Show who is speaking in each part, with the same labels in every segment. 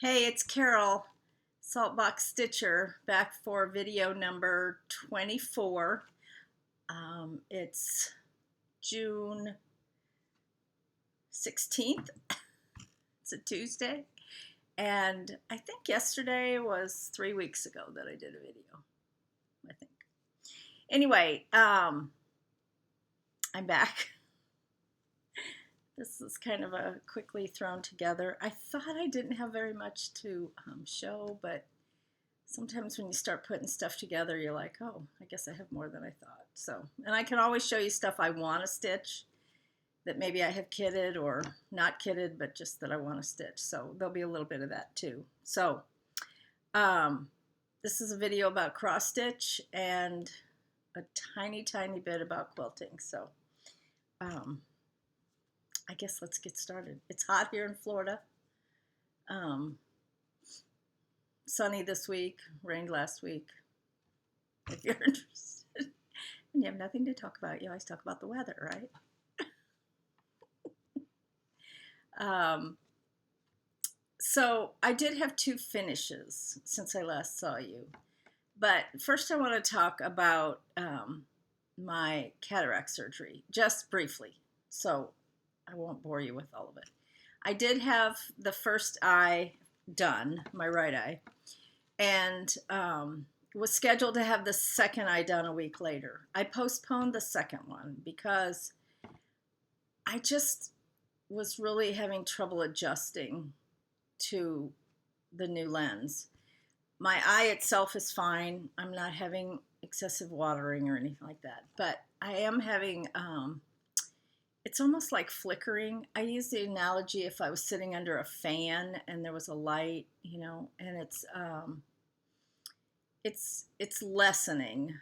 Speaker 1: Hey, it's Carol, Saltbox Stitcher, back for video number 24. It's June 16th. It's a Tuesday. And I think yesterday was 3 weeks ago that I did a video, I think. Anyway, I'm back. This is kind of a quickly thrown together. I thought I didn't have very much to show, but sometimes when you start putting stuff together, you're like, oh, I guess I have more than I thought. So, and I can always show you stuff I want to stitch that maybe I have kitted or not kitted, but just that I want to stitch. So there'll be a little bit of that too. So this is a video about cross stitch and a tiny, tiny bit about quilting. So I guess let's get started. It's hot here in Florida. Sunny this week, rained last week. If you're interested and you have nothing to talk about, you always talk about the weather, right? So I did have two finishes since I last saw you. But first I want to talk about my cataract surgery, just briefly. So I won't bore you with all of it. I did have the first eye done, my right eye, and was scheduled to have the second eye done a week later. I postponed the second one because I just was really having trouble adjusting to the new lens. My eye itself is fine. I'm not having excessive watering or anything like that, but I am having it's almost like flickering. I use the analogy if I was sitting under a fan and there was a light, you know, and it's lessening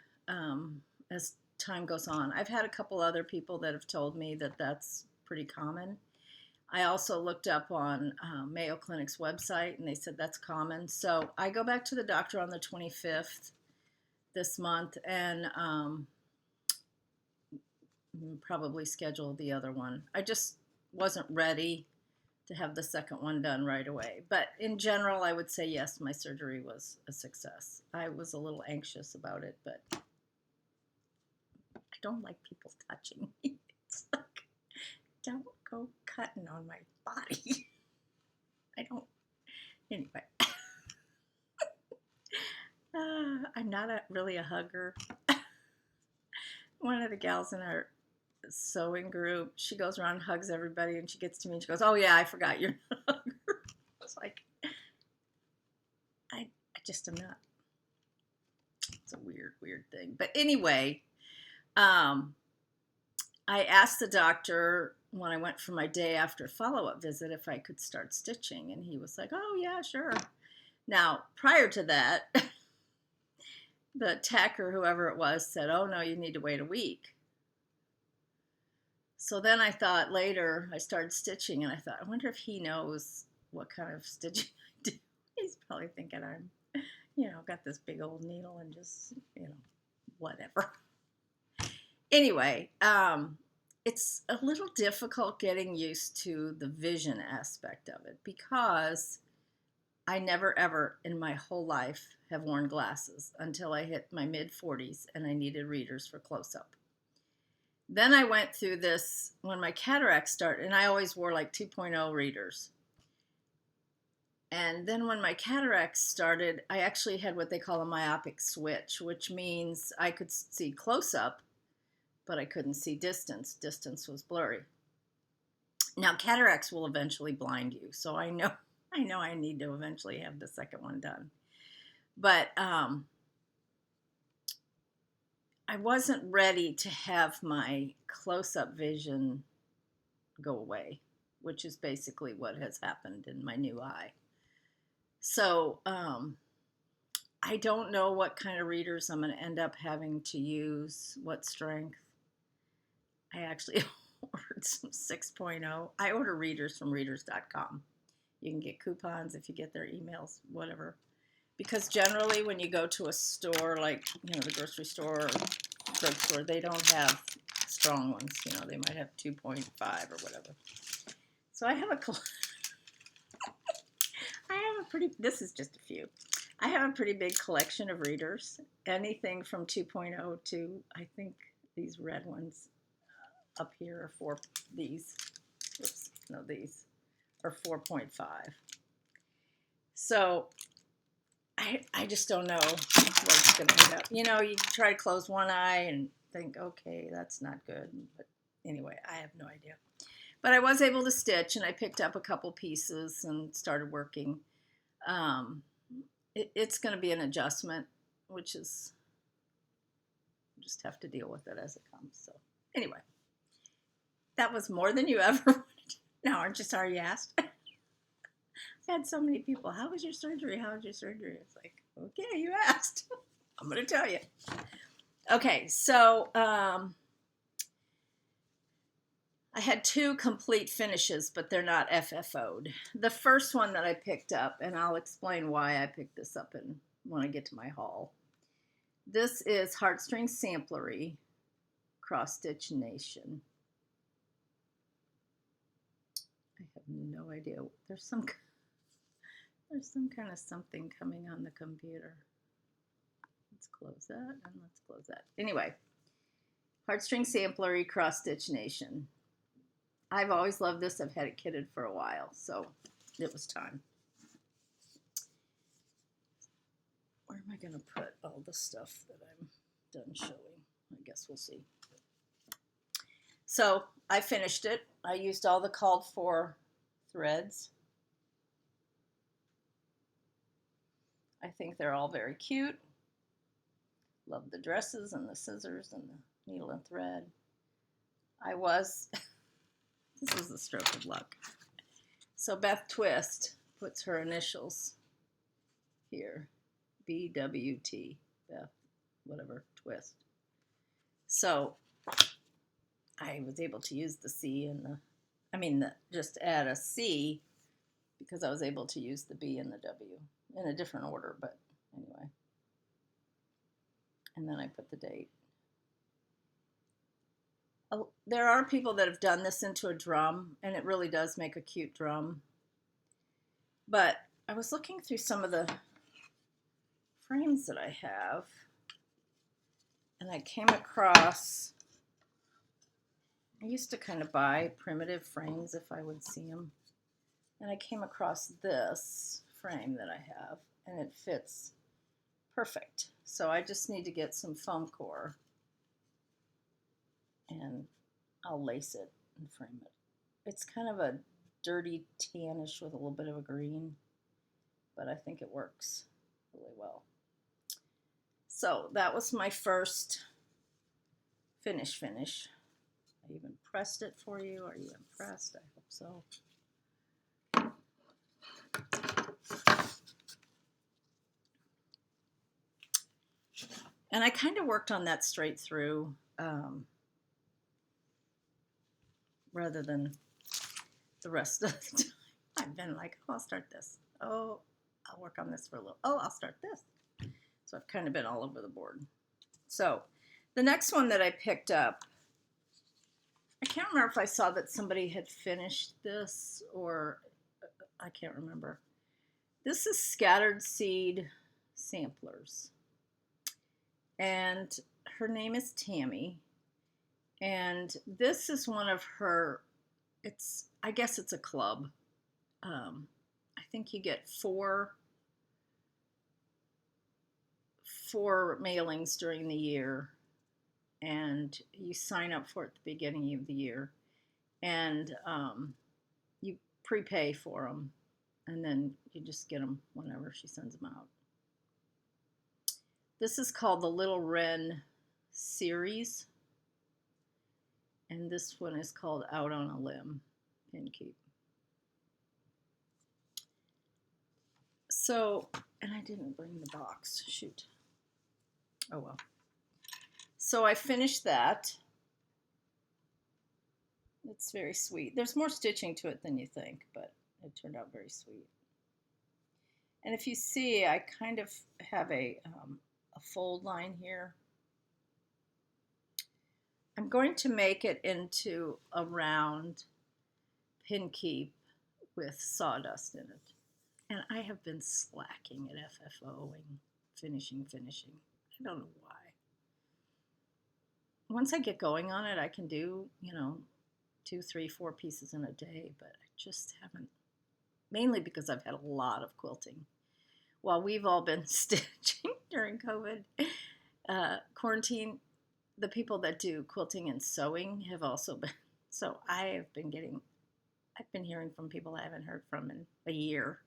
Speaker 1: as time goes on. I've had a couple other people that have told me that that's pretty common. I also looked up on Mayo Clinic's website and they said that's common. So I go back to the doctor on the 25th this month and probably schedule the other one. I just wasn't ready to have the second one done right away. But in general, I would say yes, my surgery was a success. I was a little anxious about it, but I don't like people touching me. It's like, don't go cutting on my body. I don't. Anyway. I'm not really a hugger. One of the gals in our sewing group, she goes around and hugs everybody, and she gets to me and she goes, oh yeah, I forgot you're not a hugger. I was like, I just am not. It's a weird thing. But anyway, I asked the doctor when I went for my day after follow-up visit if I could start stitching, and he was like, oh yeah, sure. Now, prior to that, the tech or whoever it was said, oh no, you need to wait a week. So then I thought later, I started stitching and I thought, I wonder if he knows what kind of stitching I do. He's probably thinking I'm, got this big old needle and just, whatever. Anyway, it's a little difficult getting used to the vision aspect of it because I never ever in my whole life have worn glasses until I hit my mid-40s and I needed readers for close-up. Then I went through this when my cataract started, and I always wore like 2.0 readers. And then when my cataracts started, I actually had what they call a myopic switch, which means I could see close-up, but I couldn't see distance. Distance was blurry. Now, cataracts will eventually blind you, so I know I need to eventually have the second one done. But I wasn't ready to have my close-up vision go away, which is basically what has happened in my new eye. So I don't know what kind of readers I'm going to end up having to use, what strength. I actually ordered some 6.0. I order readers from readers.com. You can get coupons if you get their emails, whatever. Because generally when you go to a store like, the grocery store or drugstore, they don't have strong ones. They might have 2.5 or whatever. So I have this is just a few. I have a pretty big collection of readers. Anything from 2.0 to, I think these red ones up here are these are 4.5. So I just don't know what's going to end up. You try to close one eye and think, okay, that's not good. But anyway, I have no idea. But I was able to stitch, and I picked up a couple pieces and started working. It's going to be an adjustment, which is, just have to deal with it as it comes. So anyway, that was more than you ever wanted. Now, aren't you sorry you asked? I had so many people, how was your surgery? How was your surgery? It's like, okay, you asked. I'm going to tell you. Okay, so I had 2 complete finishes, but they're not FFO'd. The first one that I picked up, and I'll explain why I picked this up when I get to my haul. This is Heartstring Samplery Cross Stitch Nation. I have no idea. There's some kind of something coming on the computer. Let's close that and let's close that. Anyway, Heartstring Samplery Cross Stitch Nation. I've always loved this. I've had it kitted for a while, so it was time. Where am I going to put all the stuff that I'm done showing? I guess we'll see. So I finished it. I used all the called for threads. I think they're all very cute. Love the dresses and the scissors and the needle and thread. This was a stroke of luck. So Beth Twist puts her initials here. BWT, Beth, whatever, Twist. So I was able to use the C and just add a C because I was able to use the B and the W in a different order, but anyway. And then I put the date. There are people that have done this into a drum, and it really does make a cute drum. But I was looking through some of the frames that I have, and I came across, I used to kind of buy primitive frames if I would see them, and I came across this frame that I have, and it fits perfect. So I just need to get some foam core, and I'll lace it and frame it. It's kind of a dirty tannish with a little bit of a green, but I think it works really well. So that was my first finish. I even pressed it for you. Are you impressed? I hope so. And I kind of worked on that straight through rather than the rest of the time. I've been like, oh, I'll start this. Oh, I'll work on this for a little. Oh, I'll start this. So I've kind of been all over the board. So the next one that I picked up, I can't remember if I saw that somebody had finished this or I can't remember. This is Scattered Seed Samplers. And her name is Tammy. And this is one of her, I guess it's a club. I think you get four mailings during the year, and you sign up for it at the beginning of the year, and you prepay for them, and then you just get them whenever she sends them out. This is called the Little Wren series, and this one is called Out on a Limb, Pin Keep. So, and I didn't bring the box, shoot. Oh well. So I finished that. It's very sweet. There's more stitching to it than you think, but it turned out very sweet. And if you see, I kind of have a fold line here. I'm going to make it into a round pin keep with sawdust in it. And I have been slacking at FFOing, finishing. I don't know why. Once I get going on it, I can do, 2, 3, 4 pieces in a day, but I just haven't, mainly because I've had a lot of quilting. While we've all been stitching during COVID, quarantine, the people that do quilting and sewing have also been, so I've been hearing from people I haven't heard from in a year.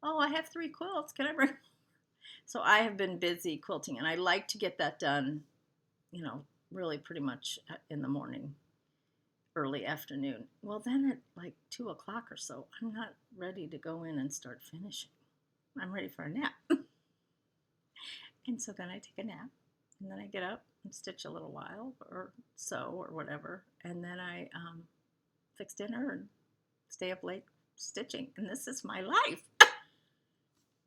Speaker 1: Oh, I have 3 quilts. Can I bring? So I have been busy quilting, and I like to get that done, really pretty much in the morning, early afternoon. Well, then at like 2 o'clock or so, I'm not ready to go in and start finishing. I'm ready for a nap. And so then I take a nap, and then I get up and stitch a little while or sew or whatever, and then I fix dinner and stay up late stitching, and this is my life.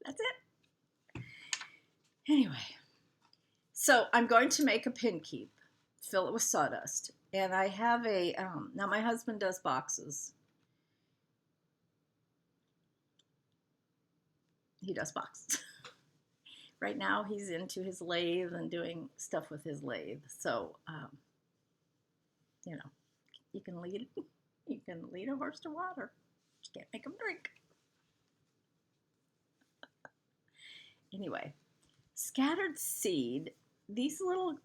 Speaker 1: That's it. Anyway, so I'm going to make a pin keep, fill it with sawdust, and I have a, now my husband does boxes. He does boxes. Right now he's into his lathe and doing stuff with his lathe, so, you can lead a horse to water. You can't make him drink. Anyway, scattered seed, these little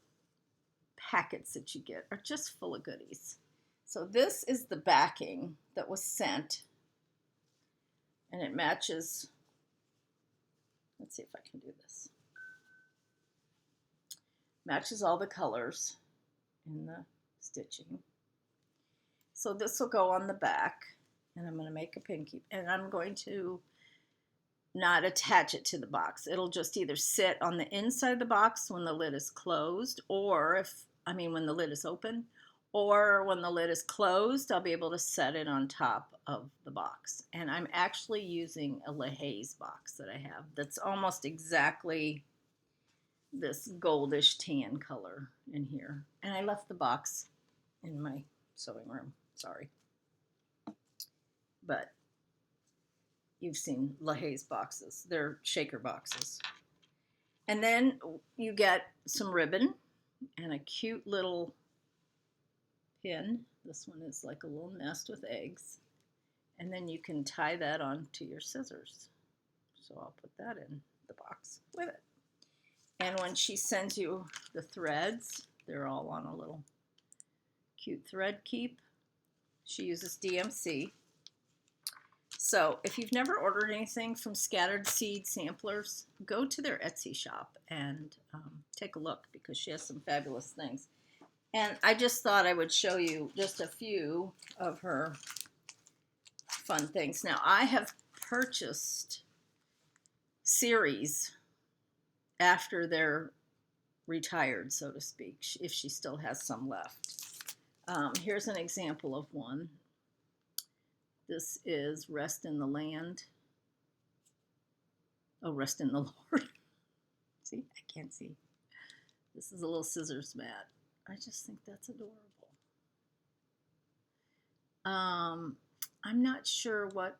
Speaker 1: packets that you get are just full of goodies. So this is the backing that was sent, and it matches, let's see if I can do this, matches all the colors in the stitching. So this will go on the back, and I'm going to make a pin keep, and I'm going to not attach it to the box. It'll just either sit on the inside of the box when the lid is closed, or when the lid is open, or when the lid is closed, I'll be able to set it on top of the box. And I'm actually using a LaHaye box that I have that's almost exactly this goldish tan color in here. And I left the box in my sewing room, sorry. But you've seen LaHaye boxes. They're shaker boxes. And then you get some ribbon and a cute little pin. This one is like a little nest with eggs. And then you can tie that onto your scissors. So I'll put that in the box with it. And when she sends you the threads, they're all on a little cute thread keep. She uses DMC. So if you've never ordered anything from Scattered Seed Samplers, go to their Etsy shop and take a look, because she has some fabulous things. And I just thought I would show you just a few of her fun things. Now, I have purchased series after they're retired, so to speak, if she still has some left. Here's an example of one. This is Rest in the Land. Oh, Rest in the Lord. See, I can't see. This is a little scissors mat. I just think that's adorable. I'm not sure what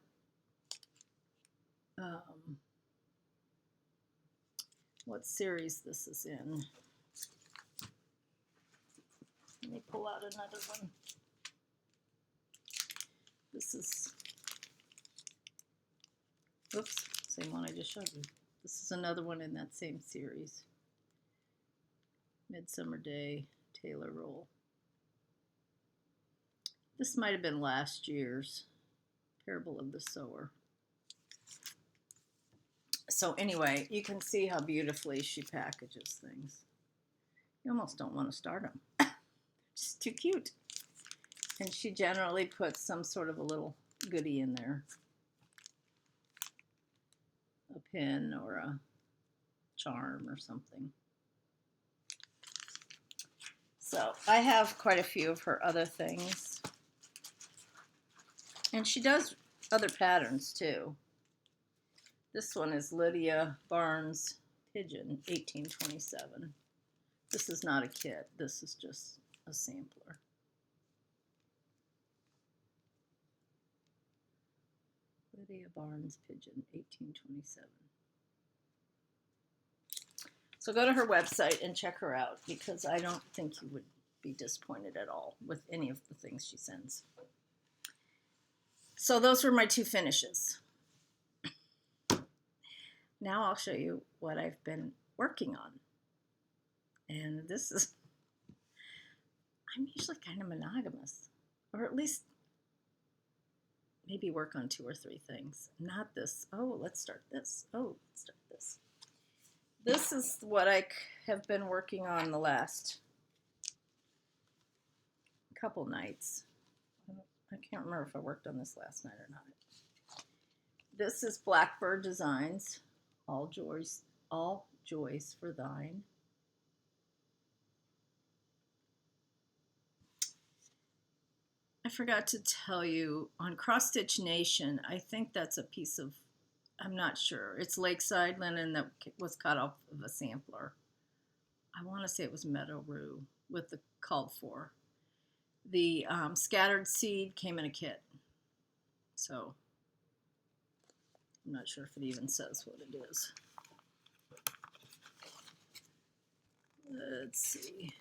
Speaker 1: series this is in. Let me pull out another one. This is, oops, same one I just showed you. This is another one in that same series. Midsummer Day Tailor Roll. This might have been last year's Parable of the Sower. So anyway, you can see how beautifully she packages things. You almost don't want to start them. Just too cute. And she generally puts some sort of a little goodie in there. A pin or a charm or something. So I have quite a few of her other things. And she does other patterns too. This one is Lydia Barnes Pigeon, 1827. This is not a kit. This is just a sampler. Lydia Barnes Pigeon, 1827. So go to her website and check her out, because I don't think you would be disappointed at all with any of the things she sends. So those were my two finishes. Now I'll show you what I've been working on. And this is, I'm usually kind of monogamous, or at least maybe work on 2 or 3 things. Not this. Oh, let's start this. Oh, let's start this. This is what I have been working on the last couple nights. I can't remember if I worked on this last night or not. This is Blackbird Designs, all joys for thine. I forgot to tell you, on Cross Stitch Nation, I think that's a piece of, I'm not sure. It's Lakeside linen that was cut off of a sampler. I want to say it was Meadow Rue with the called for. The scattered seed came in a kit. So I'm not sure if it even says what it is. Let's see.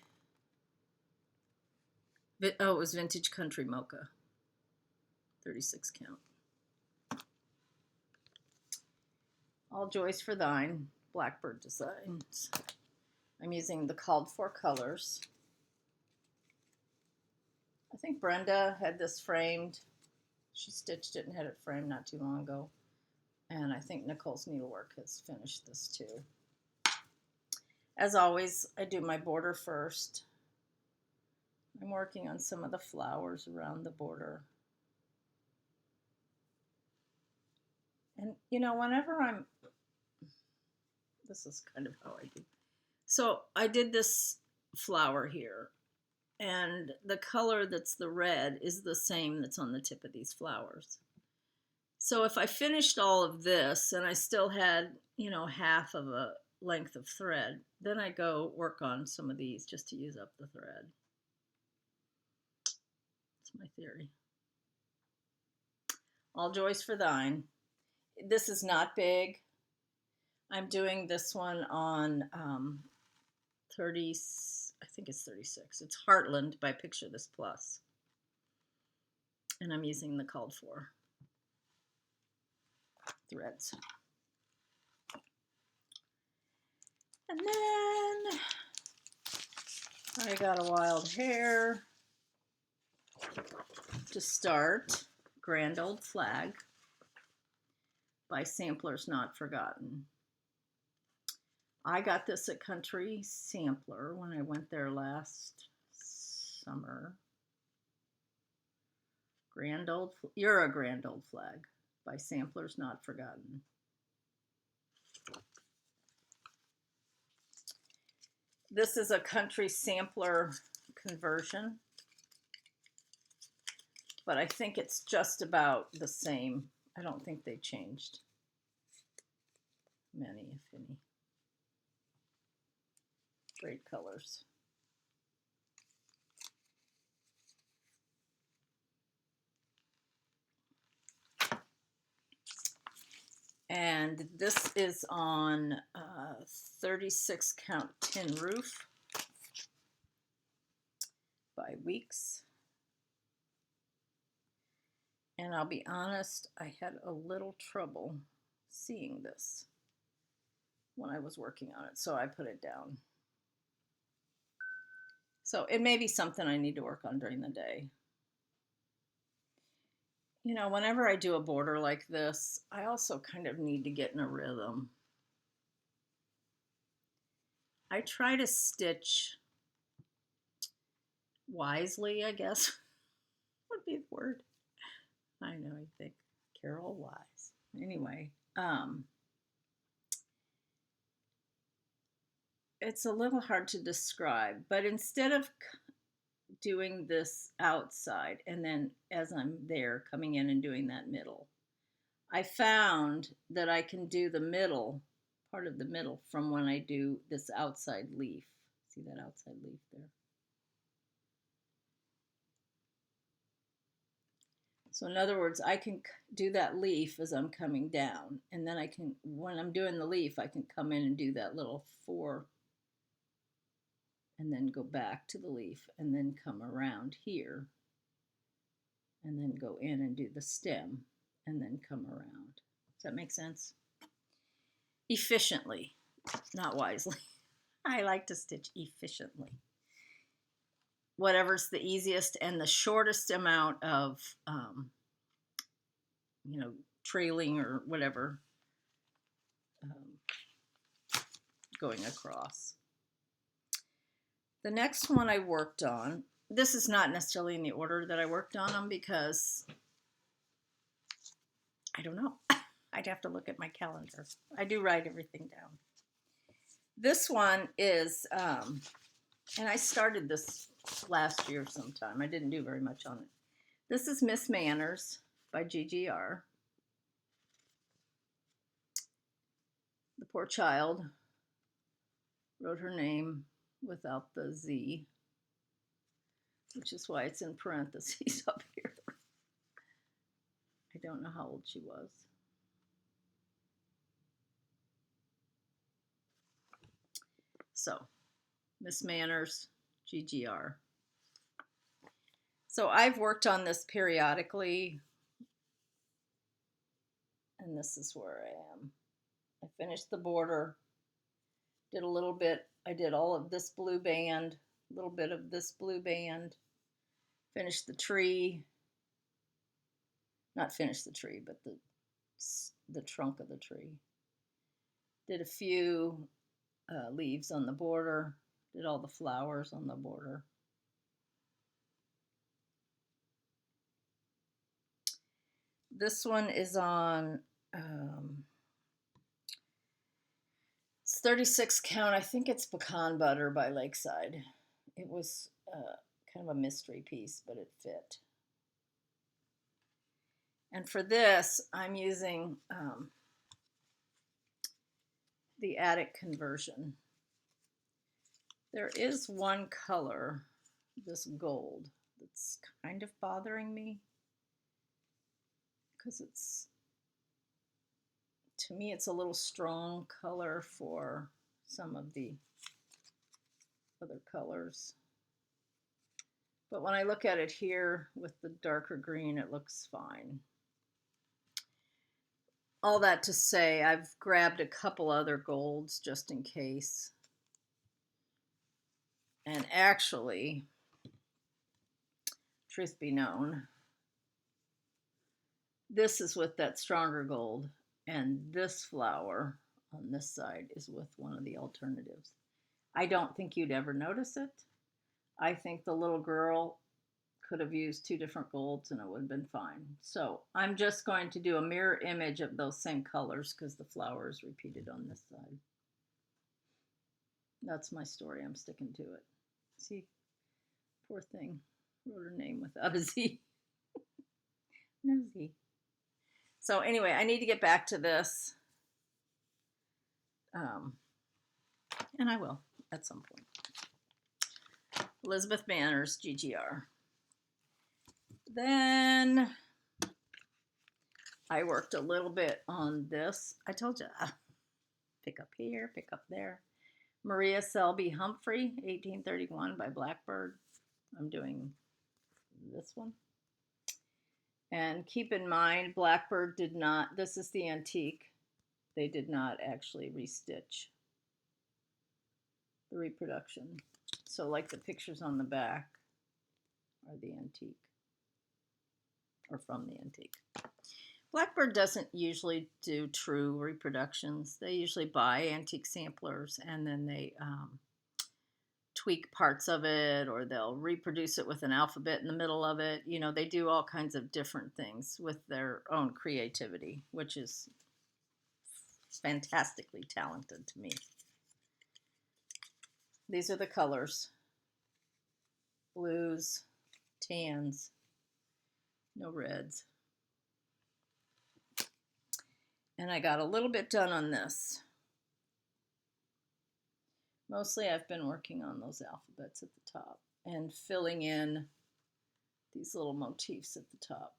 Speaker 1: Oh, it was Vintage Country Mocha. 36 count. All joys for thine, Blackbird Designs. I'm using the called for colors. I think Brenda had this framed. She stitched it and had it framed not too long ago. And I think Nicole's Needlework has finished this too. As always, I do my border first. I'm working on some of the flowers around the border. And you know, whenever this is kind of how I do. So I did this flower here, and the color that's the red is the same that's on the tip of these flowers. So if I finished all of this and I still had, you know, half of a length of thread, then I go work on some of these just to use up the thread. That's my theory. All joys for thine. This is not big. I'm doing this one on 30, I think it's 36. It's Heartland by Picture This Plus. And I'm using the called for threads. And then I got a wild hair to start. Grand Old Flag by Samplers Not Forgotten. I got this at Country Sampler when I went there last summer. You're a Grand Old Flag by Samplers Not Forgotten. This is a Country Sampler conversion, but I think it's just about the same. I don't think they changed many, if any. Great colors. And this is on 36 count tin roof by Weeks. And I'll be honest, I had a little trouble seeing this when I was working on it, so I put it down. So it may be something I need to work on during the day. You know, whenever I do a border like this, I also kind of need to get in a rhythm. I try to stitch wisely, I guess would be the word. I know, you think Carol Wise. Anyway, it's a little hard to describe, but instead of doing this outside and then as I'm there coming in and doing that middle, I found that I can do the middle, part of the middle, from when I do this outside leaf. See that outside leaf there? So in other words, I can do that leaf as I'm coming down, and then I can, when I'm doing the leaf, I can come in and do that little 4, and then go back to the leaf, and then come around here, and then go in and do the stem, and then come around. Does that make sense? Efficiently, not wisely. I like to stitch efficiently. Whatever's the easiest and the shortest amount of, trailing or whatever going across. The next one I worked on, this is not necessarily in the order that I worked on them because I don't know. I'd have to look at my calendar. I do write everything down. This one is, and I started this last year sometime. I didn't do very much on it. This is Miss Manners by GGR. The poor child wrote her name without the Z, which is why it's in parentheses up here. I don't know how old she was. So, Miss Manners, GGR. So I've worked on this periodically, and this is where I am. I finished the border, did a little bit, I did all of this blue band, a little bit of this blue band, finished the tree, not finished the tree, but the trunk of the tree. Did a few leaves on the border, did all the flowers on the border. This one is on, it's 36 count. I think it's Pecan Butter by Lakeside. It was kind of a mystery piece, but it fit. And for this, I'm using the Attic Conversion. There is one color, this gold, that's kind of bothering me because it's, to me, it's a little strong color for some of the other colors. But when I look at it here with the darker green, it looks fine. All that to say, I've grabbed a couple other golds just in case. And actually, truth be known, this is with that stronger gold, and this flower on this side is with one of the alternatives. I don't think you'd ever notice it. I think the little girl could have used 2 different golds and it would have been fine. So I'm just going to do a mirror image of those same colors because the flower is repeated on this side. That's my story. I'm sticking to it. See, poor thing. Wrote her name without a Z. No Z. So anyway, I need to get back to this. And I will at some point. Elizabeth Manners, GGR. Then I worked a little bit on this. I told you, pick up here, pick up there. Maria Selby Humphrey, 1831 by Blackbird. I'm doing this one. And keep in mind, Blackbird did not, this is the antique. They did not actually restitch the reproduction. So like the pictures on the back are the antique, or from the antique. Blackbird doesn't usually do true reproductions. They usually buy antique samplers and then they tweak parts of it, or they'll reproduce it with an alphabet in the middle of it. You know, they do all kinds of different things with their own creativity, which is fantastically talented to me. These are the colors. Blues, tans, no reds. And I got a little bit done on this. Mostly I've been working on those alphabets at the top and filling in these little motifs at the top.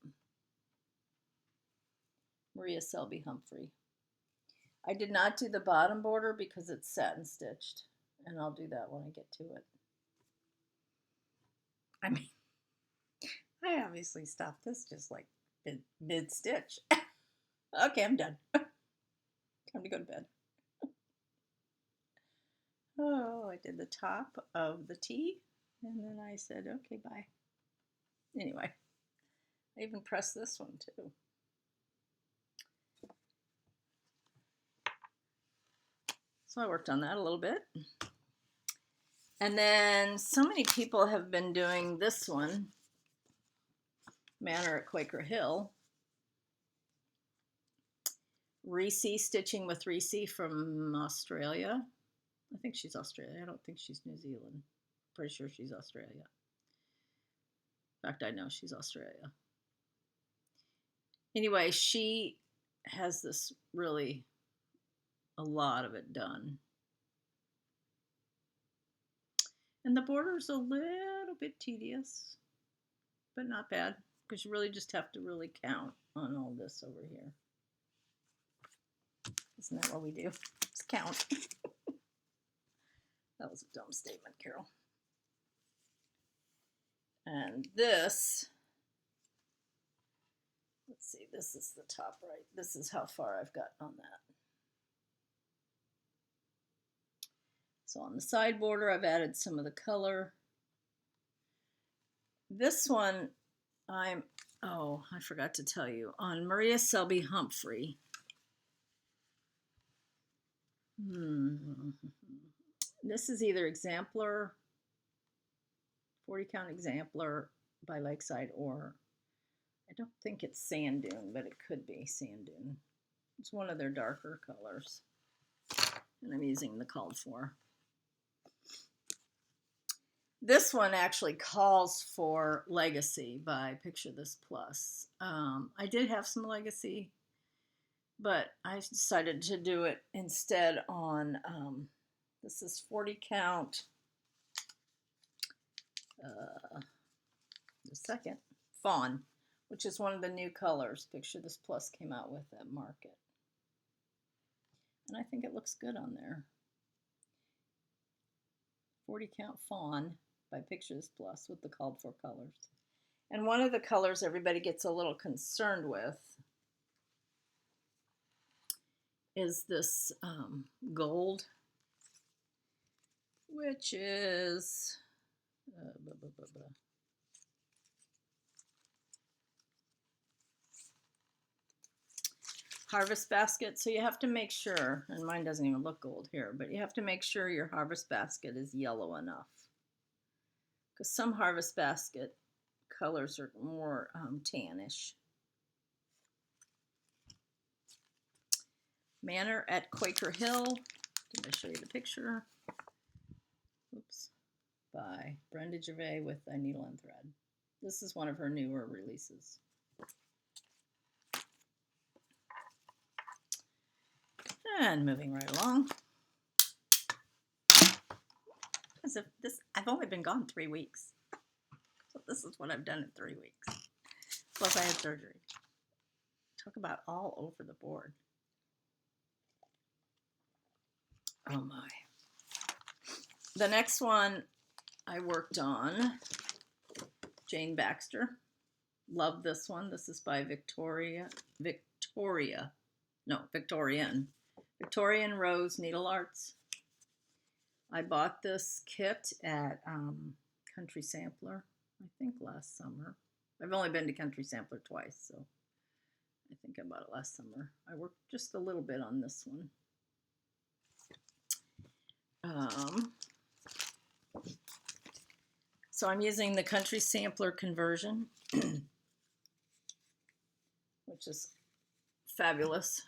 Speaker 1: Maria Selby Humphrey. I did not do the bottom border because it's satin stitched, and I'll do that when I get to it. I mean, I obviously stopped this just like mid-stitch. Okay, I'm done. Time to go to bed. Oh, I did the top of the T, and then I said, okay, bye. Anyway, I even pressed this one too. So I worked on that a little bit. And then so many people have been doing this one, Manor at Quaker Hill. Reese stitching with Reese from Australia. I think she's Australia. I don't think she's New Zealand. Pretty sure she's Australia. In fact, I know she's Australia. Anyway, she has this really, a lot of it done. And the border's a little bit tedious, but not bad, because you really just have to really count on all this over here. Isn't that what we do? Just count. That was a dumb statement, Carol. And this, let's see, this is the top right. This is how far I've gotten on that. So on the side border, I've added some of the color. This one, I forgot to tell you, on Maria Selby Humphrey. This is either Exemplar, 40 count Exemplar by Lakeside, or I don't think it's Sand Dune, but it could be Sand Dune. It's one of their darker colors, and I'm using the called for. This one actually calls for Legacy by Picture This Plus. I did have some Legacy, but I decided to do it instead on, this is 40 count, the second, Fawn, which is one of the new colors Picture This Plus came out with at Market. And I think it looks good on there. 40 count Fawn by Picture This Plus with the called for colors. And one of the colors everybody gets a little concerned with is this gold, which is Harvest Basket. So you have to make sure, and mine doesn't even look gold here, but you have to make sure your Harvest Basket is yellow enough, because some Harvest Basket colors are more tannish. Manor at Quaker Hill. Did I show you the picture? Oops. By Brenda Gervais with a needle and thread. This is one of her newer releases. And moving right along. As if this, I've only been gone 3 weeks. So this is what I've done in 3 weeks. Plus I had surgery. Talk about all over the board. Oh my. The next one I worked on, Jane Baxter. Love this one. This is by Victorian Rose Needle Arts. I bought this kit at Country Sampler, I think last summer. I've only been to Country Sampler twice, so I think I bought it last summer. I worked just a little bit on this one. So I'm using the Country Sampler conversion, which is fabulous.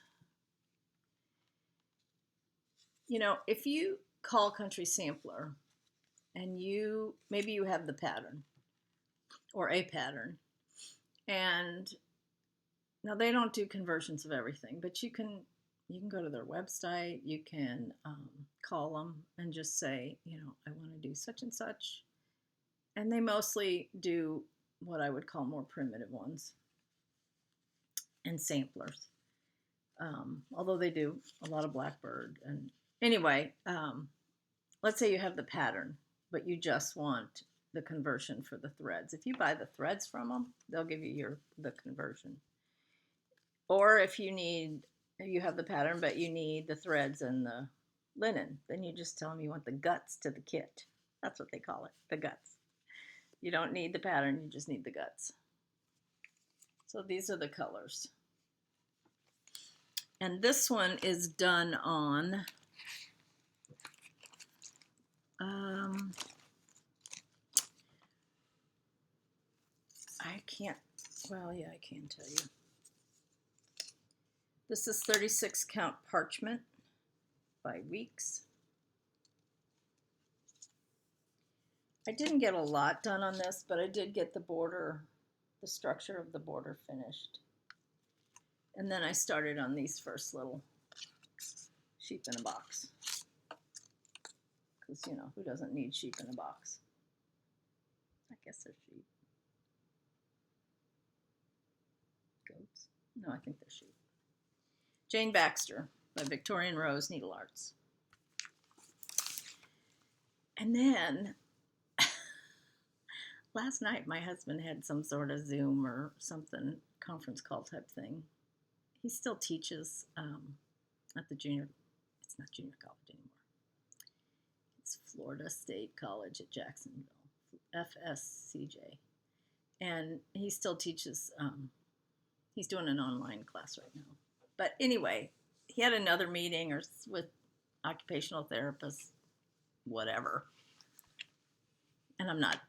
Speaker 1: You know, if you call Country Sampler and maybe you have the pattern or a pattern, and now they don't do conversions of everything, but you can go to their website, you can call them and just say, you know, I want to do such and such. And they mostly do what I would call more primitive ones and samplers. Although they do a lot of Blackbird. And anyway, let's say you have the pattern, but you just want the conversion for the threads. If you buy the threads from them, they'll give you the conversion. Or if you have the pattern, but you need the threads and the linen, then you just tell them you want the guts to the kit. That's what they call it, the guts. You don't need the pattern, you just need the guts. So these are the colors. And this one is done on I can't, well, yeah, I can tell you. This is 36 count parchment by Weeks. I didn't get a lot done on this, but I did get the border, the structure of the border finished. And then I started on these first little sheep in a box. Because, you know, who doesn't need sheep in a box? I guess they're sheep. Goats? No, I think they're sheep. Jane Baxter by Victorian Rose Needle Arts. And then last night my husband had some sort of Zoom or something, conference call type thing. He still teaches at the it's not junior college anymore. It's Florida State College at Jacksonville, FSCJ. And he still teaches, he's doing an online class right now. But anyway, he had another meeting or with occupational therapists, whatever. And I'm not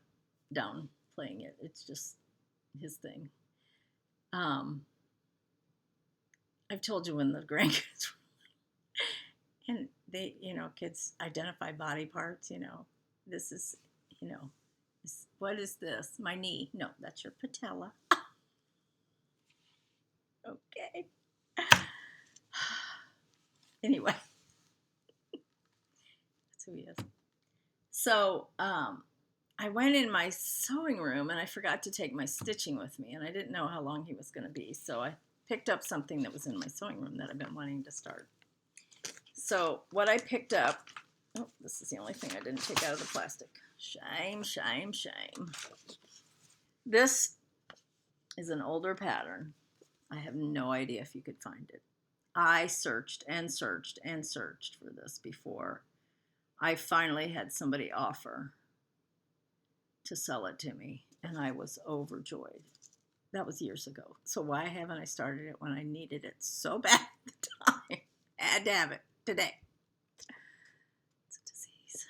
Speaker 1: downplaying it. It's just his thing. I've told you when the grandkids were, and they, you know, kids identify body parts, you know. This is, you know, what is this? My knee. No, that's your patella. Okay. Anyway, that's who he is. So I went in my sewing room and I forgot to take my stitching with me, and I didn't know how long he was going to be. So I picked up something that was in my sewing room that I've been wanting to start. So what I picked up, oh, this is the only thing I didn't take out of the plastic. Shame, shame, shame. This is an older pattern. I have no idea if you could find it. I searched and searched and searched for this before I finally had somebody offer to sell it to me, and I was overjoyed. That was years ago. So why haven't I started it when I needed it so bad at the time? I had to have it today. It's a disease.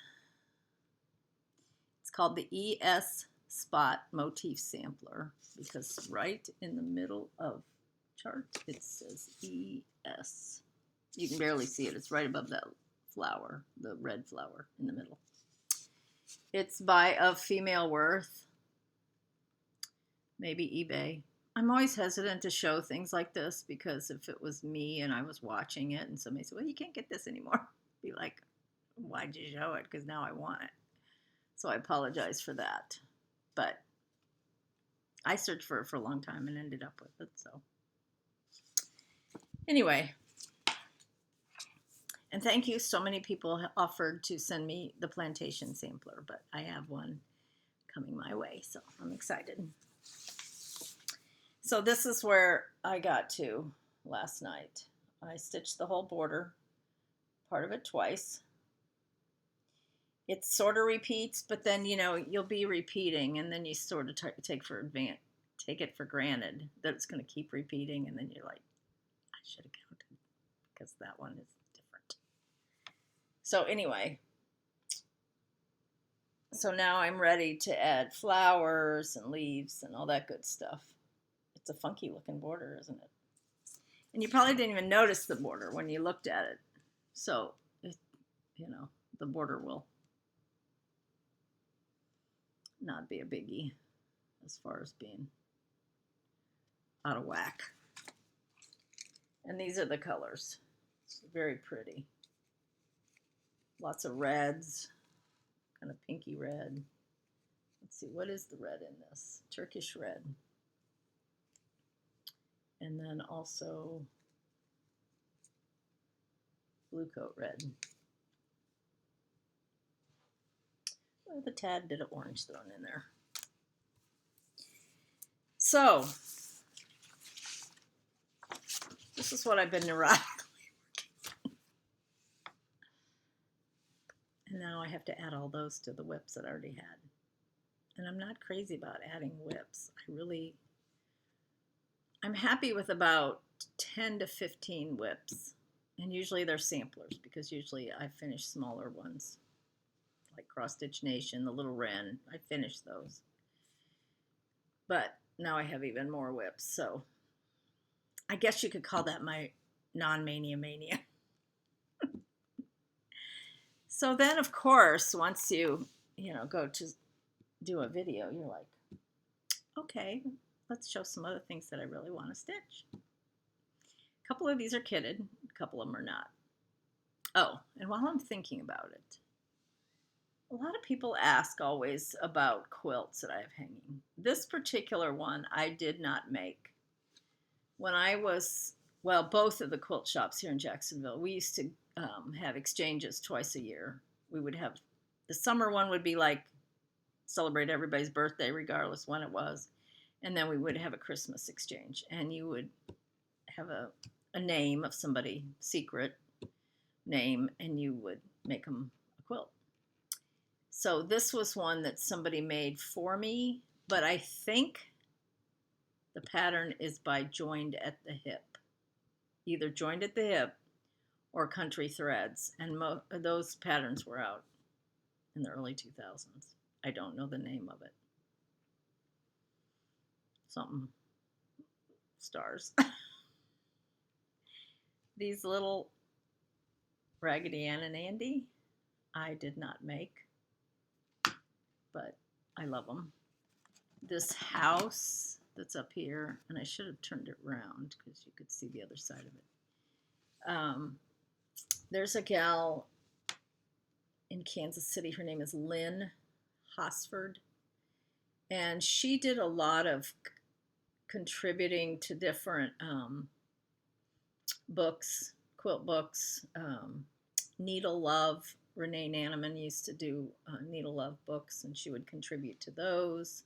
Speaker 1: It's called the ES Spot Motif Sampler, because right in the middle of chart it says ES. You can barely see it. It's right above that flower, the red flower in the middle. It's by Of Female Worth, maybe eBay. I'm always hesitant to show things like this because if it was me and I was watching it and somebody said, well, you can't get this anymore, I'd be like, why'd you show it? Because now I want it. So I apologize for that. But I searched for it for a long time and ended up with it. So anyway, and thank you. So many people offered to send me the plantation sampler, but I have one coming my way, so I'm excited. So this is where I got to last night. I stitched the whole border, part of it twice. It sort of repeats, but then, you know, you'll be repeating, and then you sort of take it for granted that it's going to keep repeating, and then you're like, I should have counted because that one is different. So anyway, so now I'm ready to add flowers and leaves and all that good stuff. It's a funky looking border, isn't it? And you probably didn't even notice the border when you looked at it. So, you know, the border will not be a biggie as far as being out of whack. And these are the colors. It's very pretty. Lots of reds, kind of pinky red. Let's see, what is the red in this? Turkish red. And then also Blue coat red. With a tad bit of orange thrown in there. So, this is what I've been neurotically working. And now I have to add all those to the whips that I already had. And I'm not crazy about adding whips. I'm happy with about 10 to 15 whips. And usually they're samplers because usually I finish smaller ones. Like Cross Stitch Nation, the Little Wren. I finished those. But now I have even more whips. So I guess you could call that my non-mania mania. So then, of course, once you go to do a video, you're like, okay, let's show some other things that I really want to stitch. A couple of these are kitted, a couple of them are not. Oh, and while I'm thinking about it, a lot of people ask always about quilts that I have hanging. This particular one I did not make. When I was, well, both of the quilt shops here in Jacksonville, we used to have exchanges twice a year. We would have, the summer one would be like celebrate everybody's birthday regardless when it was. And then we would have a Christmas exchange. And you would have a name of somebody, secret name, and you would make them a quilt. So this was one that somebody made for me, but I think the pattern is by Joined at the Hip. Either Joined at the Hip or Country Threads, and those patterns were out in the early 2000s. I don't know the name of it. Something stars. These little Raggedy Ann and Andy, I did not make, but I love them. This house that's up here, and I should have turned it around because you could see the other side of it. There's a gal in Kansas City. Her name is Lynn Hosford, and she did a lot of contributing to different books, quilt books. Needle Love, Renee Nanneman used to do Needle Love books, and she would contribute to those.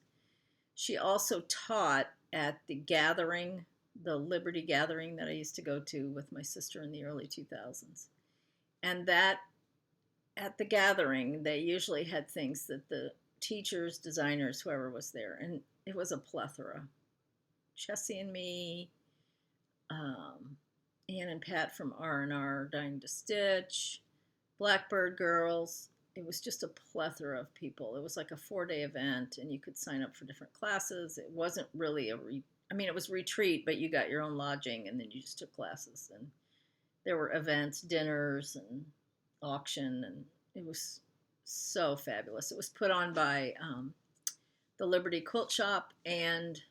Speaker 1: She also taught at the gathering, the Liberty Gathering that I used to go to with my sister in the early 2000s. And that, at the gathering, they usually had things that the teachers, designers, whoever was there, and it was a plethora. Chessie and Me, Ann and Pat from R&R Dying to Stitch, Blackbird Girls. It was just a plethora of people. It was like a 4-day event, and you could sign up for different classes. It wasn't really it was retreat, but you got your own lodging, and then you just took classes. And there were events, dinners, and auction, and it was so fabulous. It was put on by the Liberty Quilt Shop and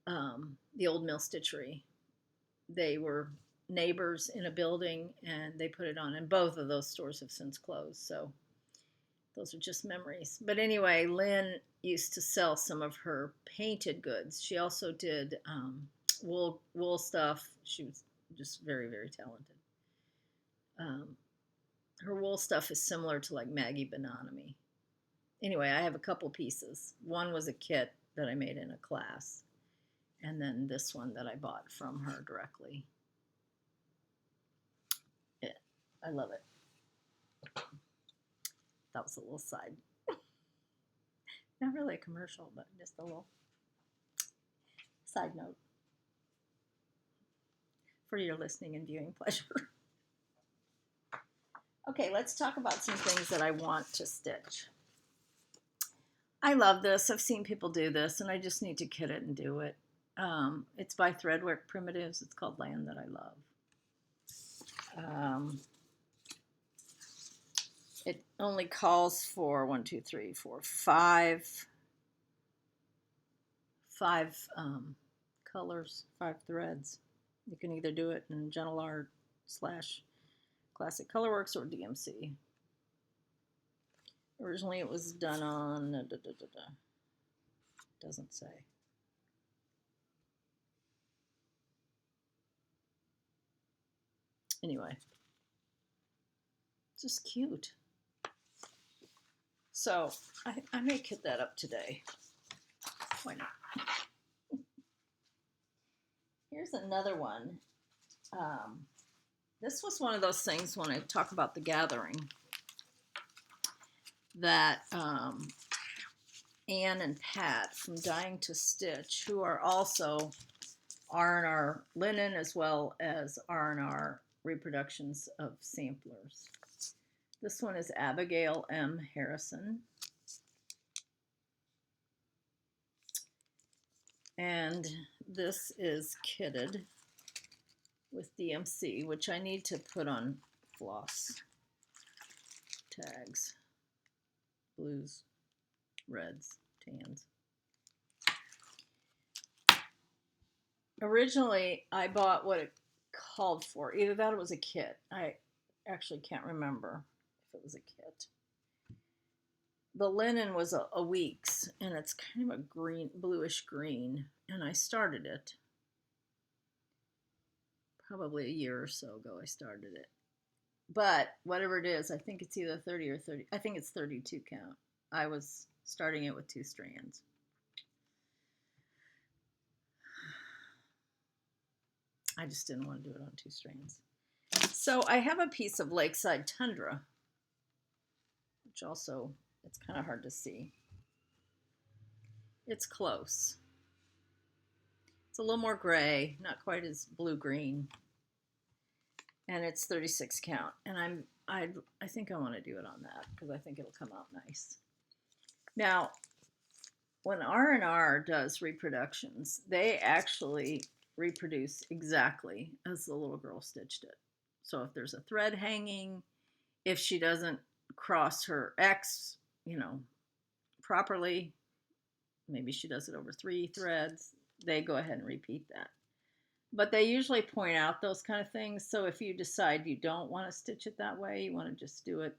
Speaker 1: the Old Mill Stitchery. They were neighbors in a building, and they put it on, and both of those stores have since closed, so those are just memories. But anyway, Lynn used to sell some of her painted goods. She also did wool stuff. She was just very, very talented. Her wool stuff is similar to like Maggie Bononomy. Anyway, I have a couple pieces. One was a kit that I made in a class, and then this one that I bought from her directly. Yeah, I love it. That was a little side. Not really a commercial, but just a little side note for your listening and viewing pleasure. Okay, let's talk about some things that I want to stitch. I love this. I've seen people do this, and I just need to kit it and do it. It's by Threadwork Primitives. It's called Land That I Love. It only calls for 5 colors, 5 threads. You can either do it in Gentle Art / Classic Colorworks or DMC. Originally it was done on, doesn't say. Anyway, Just cute. So I may kit that up today. Why not? Here's another one. This was one of those things when I talk about the gathering that Anne and Pat from Dying to Stitch, who are also R&R linen as well as R&R reproductions of samplers. This one is Abigail M. Harrison. And this is kitted with DMC, which I need to put on floss tags. Blues, reds, tans. Originally, I bought what it called for. Either that or it was a kit. I actually can't remember if it was a kit. The linen was a week's, and it's kind of a green, bluish green, and I started it. Probably a year or so ago I started it. But whatever it is, I think it's either 30 or 30. I think it's 32 count. I was starting it with 2 strands. I just didn't want to do it on 2 strands. So I have a piece of Lakeside Tundra, which also, it's kind of hard to see. It's close. It's a little more gray, not quite as blue-green. And it's 36 count. And I think I want to do it on that because I think it'll come out nice. Now, when R&R does reproductions, they actually reproduce exactly as the little girl stitched it. So if there's a thread hanging, if she doesn't cross her X, properly, maybe she does it over 3 threads, they go ahead and repeat that. But they usually point out those kind of things. So if you decide you don't want to stitch it that way, you want to just do it,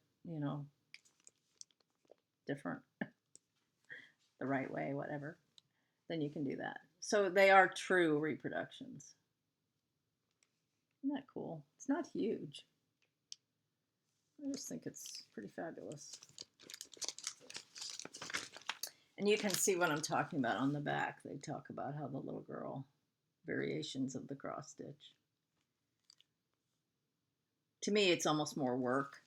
Speaker 1: different, the right way, whatever, then you can do that. So they are true reproductions. Isn't that cool? It's not huge. I just think it's pretty fabulous. And you can see what I'm talking about on the back. They talk about how the little girl, variations of the cross stitch. To me, it's almost more work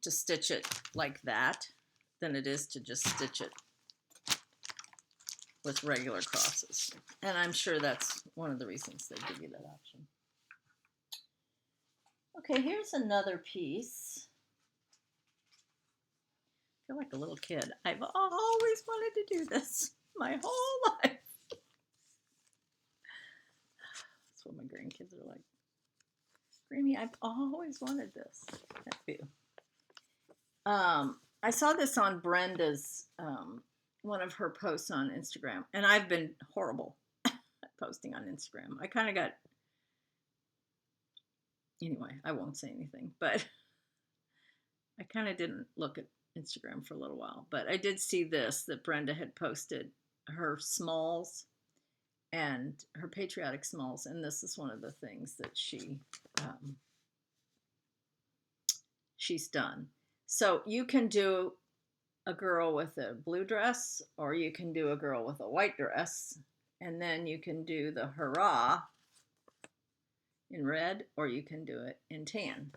Speaker 1: to stitch it like that than it is to just stitch it with regular crosses. And I'm sure that's one of the reasons they give you that option. Okay, here's another piece. I feel like a little kid. I've always wanted to do this my whole life. That's what my grandkids are like. Grammy, I've always wanted this. Thank you. I saw this on Brenda's, one of her posts on Instagram, and I've been horrible at posting on Instagram. I kind of got, anyway, I won't say anything, but I kind of didn't look at Instagram for a little while. But I did see this, that Brenda had posted her smalls and her patriotic smalls, and this is one of the things that she's done. So you can do a girl with a blue dress, or you can do a girl with a white dress, and then you can do the hurrah in red, or you can do it in tan.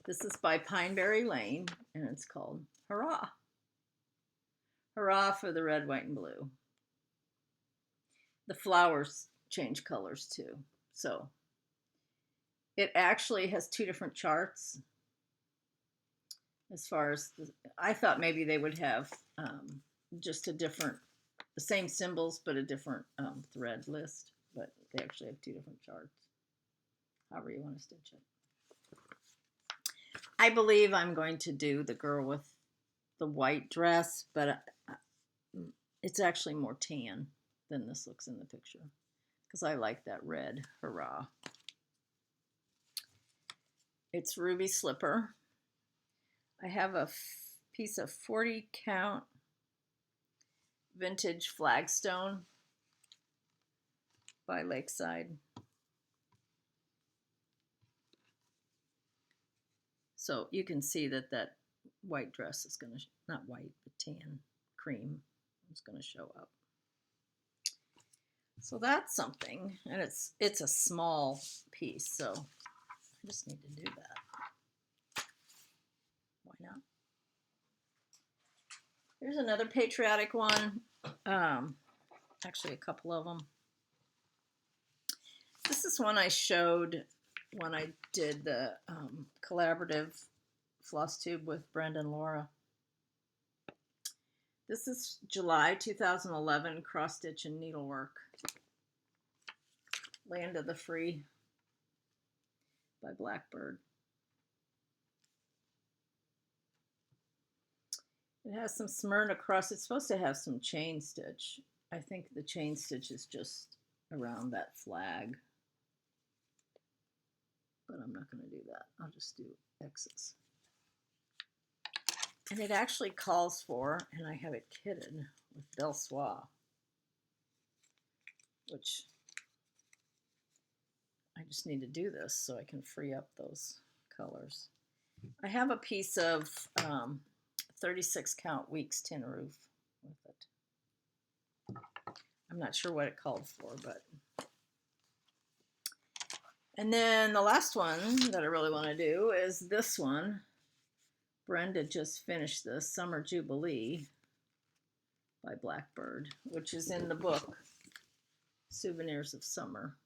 Speaker 1: This is by Pineberry Lane, and it's called Hurrah. Hurrah for the red, white, and blue. The flowers change colors too. So it actually has 2 different charts. As far as, I thought maybe they would have just the same symbols, but a different thread list. But they actually have 2 different charts, however you want to stitch it. I believe I'm going to do the girl with the white dress, but it's actually more tan than this looks in the picture, because I like that red hurrah. It's Ruby Slipper. I have a piece of 40 count vintage flagstone by Lakeside. So you can see that that white dress is going to, not white, but tan, cream is going to show up. So that's something, and it's a small piece, so I just need to do that. Why not? Here's another patriotic one. Actually, a couple of them. This is one I showed when I did the collaborative floss tube with Brenda and Laura. This is July 2011, cross stitch and needlework. Land of the Free by Blackbird. It has some Smyrna across. It's supposed to have some chain stitch. I think the chain stitch is just around that flag. But I'm not going to do that. I'll just do X's. And it actually calls for, and I have it kitted with Belle Soie, which I just need to do this so I can free up those colors. I have a piece of 36 count Weeks tin roof with it. I'm not sure what it called for, but. And then the last one that I really want to do is this one. Brenda just finished this, Summer Jubilee by Blackbird, which is in the book, Souvenirs of Summer.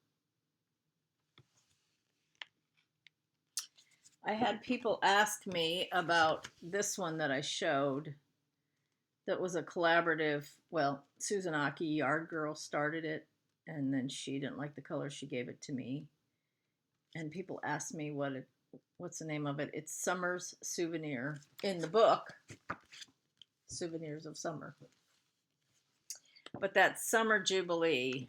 Speaker 1: I had people ask me about this one that I showed that was a collaborative, well, Susan Aki, Yard Girl, started it, and then she didn't like the color, she gave it to me. And people asked me what's the name of it. It's Summer's Souvenir in the book, Souvenirs of Summer. But that's Summer Jubilee.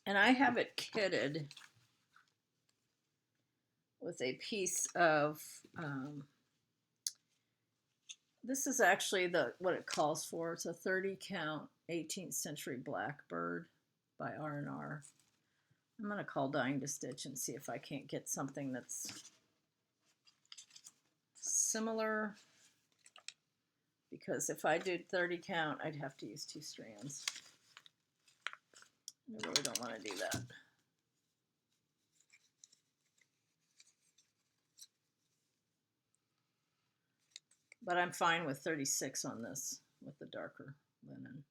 Speaker 1: And I have it kitted with a piece of, this is actually what it calls for. It's a 30 count 18th century Blackbird by R&R. I'm going to call Dying to Stitch and see if I can't get something that's similar, because if I did 30 count, I'd have to use 2 strands. I really don't want to do that. But I'm fine with 36 on this with the darker linen.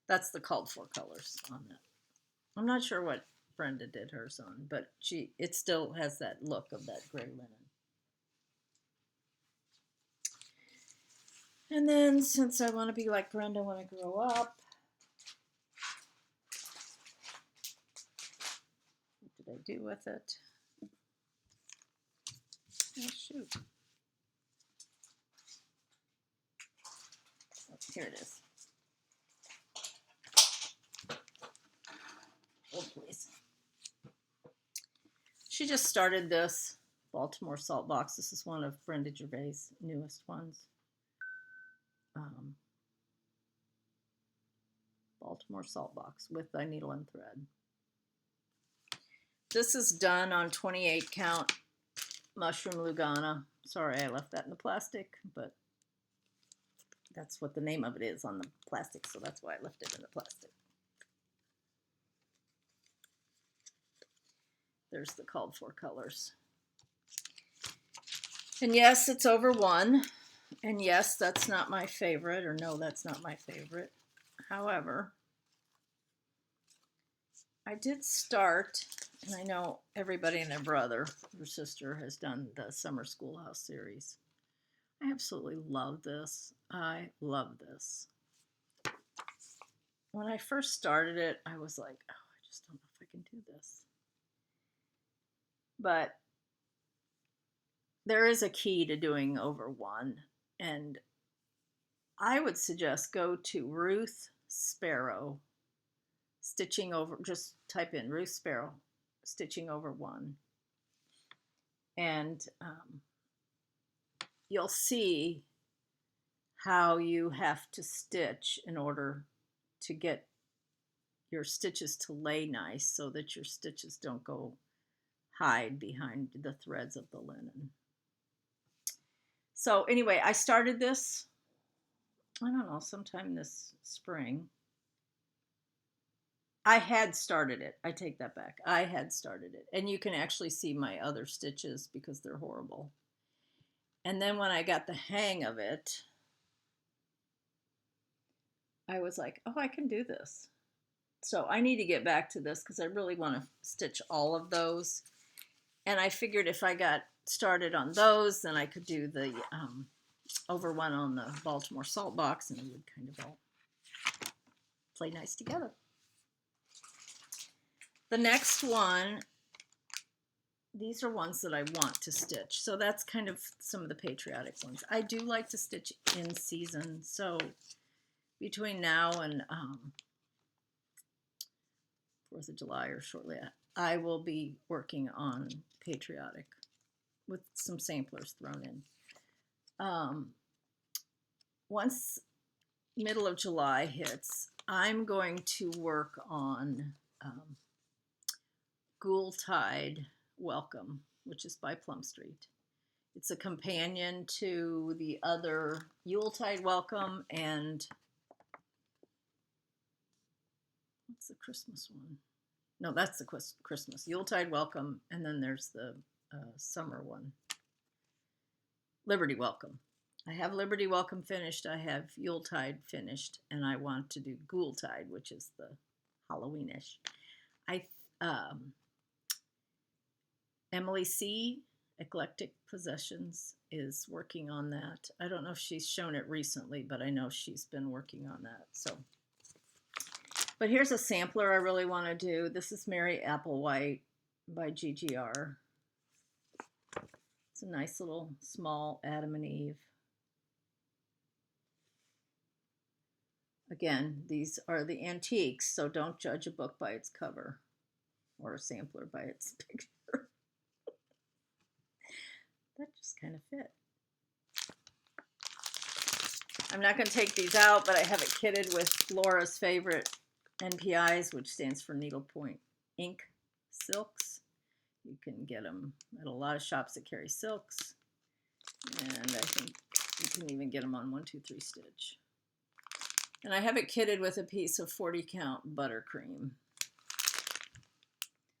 Speaker 1: That's the called for colors on that. I'm not sure what Brenda did hers on, but it still has that look of that gray linen. And then since I want to be like Brenda when I grow up, what did I do with it? Oh, shoot. Oh, here it is. Oh, please. She just started this Baltimore Saltbox. This is one of Brenda Gervais' newest ones. Baltimore Saltbox with a needle and thread. This is done on 28 count Mushroom Lugana. Sorry I left that in the plastic, but that's what the name of it is on the plastic, so that's why I left it in the plastic. There's the called for colors. And yes, it's over 1. And yes, that's not my favorite, or no, that's not my favorite. However, I did start, and I know everybody and their brother or sister has done the Summer Schoolhouse series. I absolutely love this. I love this. When I first started it, I was like, oh, I just don't know if I can do this. But there is a key to doing over 1, and I would suggest go to Ruth Sparrow stitching over, just type in Ruth Sparrow stitching over 1, and you'll see how you have to stitch in order to get your stitches to lay nice so that your stitches don't go hide behind the threads of the linen. So anyway, I started this, I don't know, sometime this spring. I had started it. I take that back. I had started it. And you can actually see my other stitches because they're horrible. And then when I got the hang of it, I was like, oh, I can do this. So I need to get back to this because I really want to stitch all of those. And I figured if I got started on those, then I could do the over one on the Baltimore Saltbox, and it would kind of all play nice together. The next one, these are ones that I want to stitch. So that's kind of some of the patriotic ones. I do like to stitch in season. So between now and 4th of July or shortly, I will be working on patriotic with some samplers thrown in. Once middle of July hits, I'm going to work on Ghoul-Tide Welcome, which is by Plum Street. It's a companion to the other Yuletide Welcome and what's the Christmas one? No, that's the Christmas. Yuletide Welcome, and then there's the summer one. Liberty Welcome. I have Liberty Welcome finished. I have Yuletide finished, and I want to do Ghoul-Tide, which is the Halloweenish. Emily C., Eclectic Possessions, is working on that. I don't know if she's shown it recently, but I know she's been working on that. So, but here's a sampler I really want to do. This is Mary Applewhite by GGR. It's a nice little small Adam and Eve. Again, these are the antiques, so don't judge a book by its cover or a sampler by its picture. That just kind of fit. I'm not going to take these out, but I have it kitted with Laura's favorite NPIs, which stands for Needlepoint Ink Silks. You can get them at a lot of shops that carry silks. And I think you can even get them on 1-2-3 Stitch. And I have it kitted with a piece of 40 count buttercream,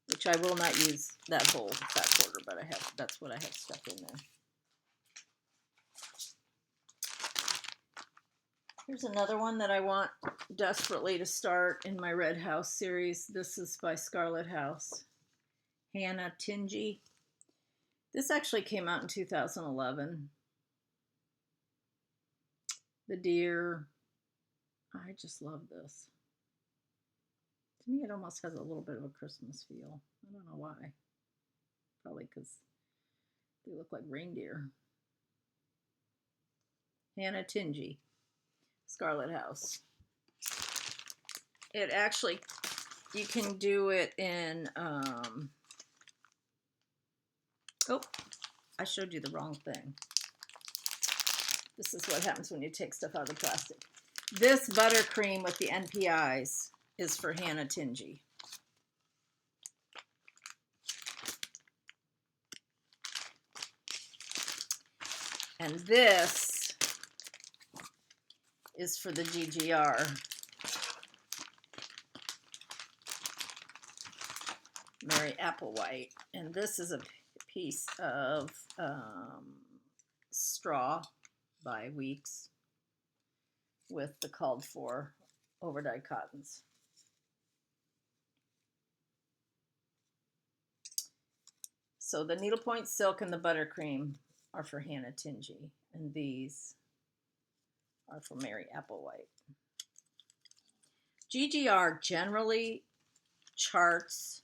Speaker 1: which I will not use that whole fat quarter, but that's what I have stuck in there. Here's another one that I want desperately to start in my Red House series. This is by Scarlet House. Hannah Tingy. This actually came out in 2011. The deer. I just love this. To me, it almost has a little bit of a Christmas feel. I don't know why. Probably because they look like reindeer. Hannah Tingy, Scarlet House. It actually, you can do it in, oh, I showed you the wrong thing. This is what happens when you take stuff out of the plastic. This buttercream with the NPIs is for Hannah Tingy. And this is for the GGR. Mary Applewhite. And this is a piece of straw by Weeks with the called for overdyed cottons. So the needlepoint silk and the buttercream are for Hannah Tingy, and these are for Mary Applewhite. GGR generally charts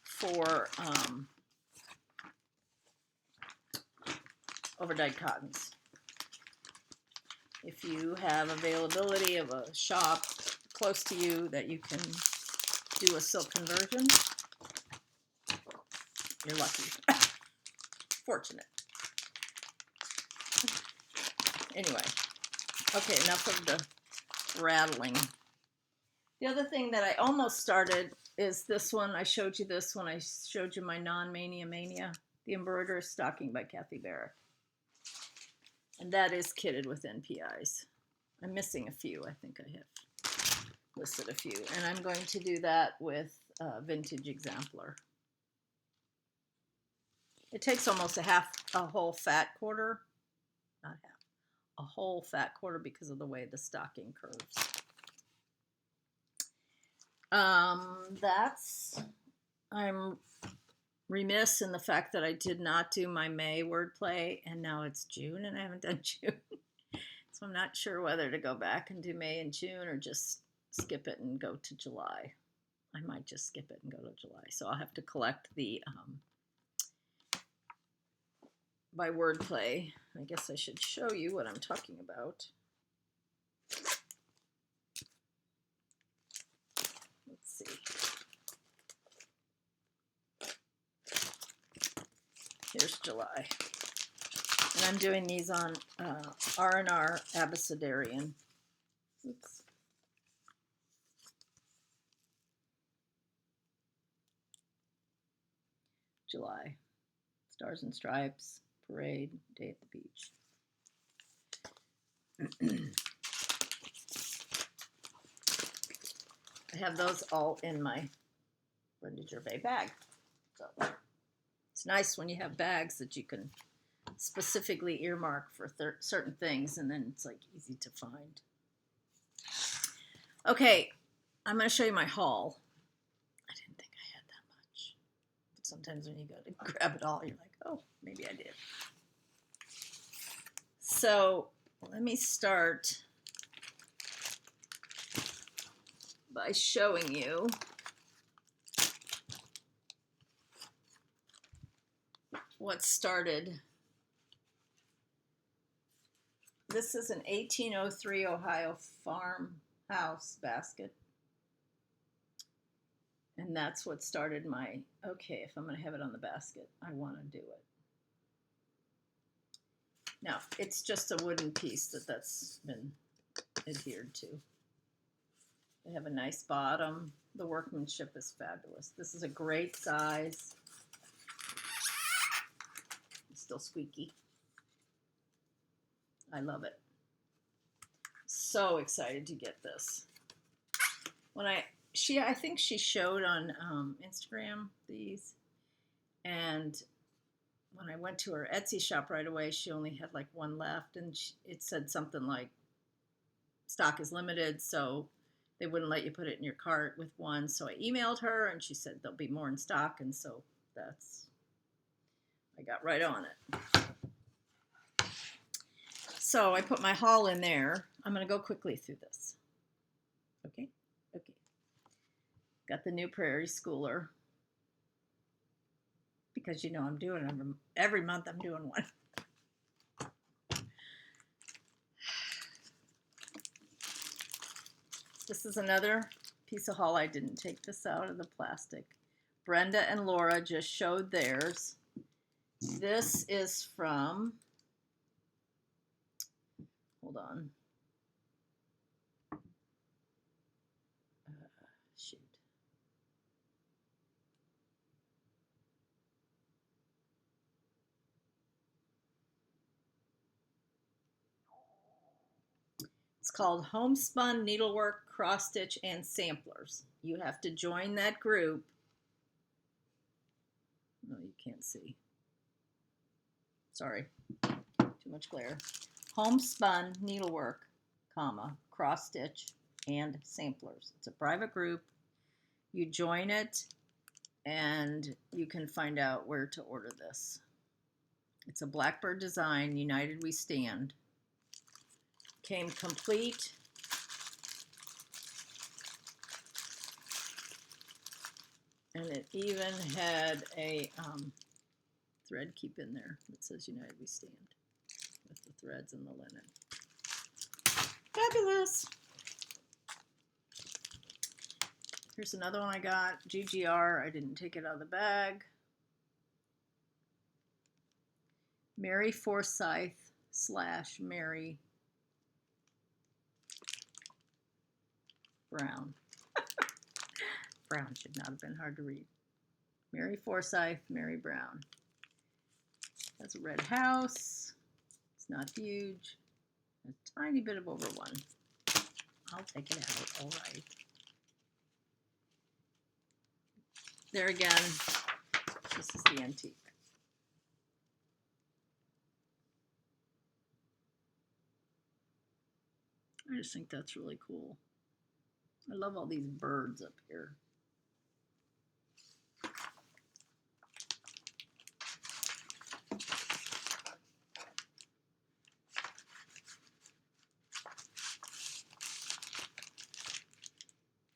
Speaker 1: for overdyed cottons. If you have availability of a shop close to you that you can do a silk conversion, you're lucky. Fortunate. Anyway, okay, enough of the rattling. The other thing that I almost started is this one. I showed you this when I showed you my Non-Mania Mania, the Embroiderer's Stocking by Kathy Barrett. And that is kitted with NPIs. I'm missing a few. I think I have listed a few. And I'm going to do that with Vintage Exemplar. It takes almost a whole fat quarter, not half, a whole fat quarter because of the way the stocking curves. I'm remiss in the fact that I did not do my May wordplay, and now it's June and I haven't done June. So I'm not sure whether to go back and do May and June or just skip it and go to July. I might just skip it and go to July. So I'll have to collect the by wordplay. I guess I should show you what I'm talking about. Let's see. Here's July. And I'm doing these on R&R Abecedarian. Oops. July. Stars and Stripes, Parade, Day at the Beach. I have those all in my Brenda Gervais bag. So it's nice when you have bags that you can specifically earmark for certain things, and then it's like easy to find. Okay, I'm going to show you my haul. I didn't think I had that much. But sometimes when you go to grab it all, you're like, oh, maybe I did. So let me start by showing you what started. This is an 1803 Ohio farmhouse basket. And that's what started my, okay, if I'm going to have it on the basket, I want to do it. Now, it's just a wooden piece that's been adhered to. They have a nice bottom. The workmanship is fabulous. This is a great size. It's still squeaky. I love it. So excited to get this. When I think she showed on Instagram these, and when I went to her Etsy shop right away, she only had like one left, and it said something like stock is limited, so they wouldn't let you put it in your cart with one. So I emailed her, and she said there'll be more in stock, and so I got right on it. So I put my haul in there. I'm going to go quickly through this. Okay? Okay. Got the new Prairie Schooler. Because you know I'm doing them. Every month I'm doing one. This is another piece of haul. I didn't take this out of the plastic. Brenda and Laura just showed theirs. This is from, hold on. Shoot. It's called Homespun Needlework, Cross Stitch, and Samplers. You have to join that group. No, you can't see. Sorry, too much glare. Homespun Needlework, comma, Cross Stitch, and Samplers. It's a private group. You join it, and you can find out where to order this. It's a Blackbird design, United We Stand. Came complete. And it even had a thread keep in there that says United We Stand with the threads and the linen. Fabulous. Here's another one I got, GGR. I didn't take it out of the bag. Mary Forsyth / Mary Brown. Brown should not have been hard to read. Mary Forsyth, Mary Brown. Has a red house. It's not huge. A tiny bit of over 1. I'll take it out. All right. There again, this is the antique. I just think that's really cool. I love all these birds up here.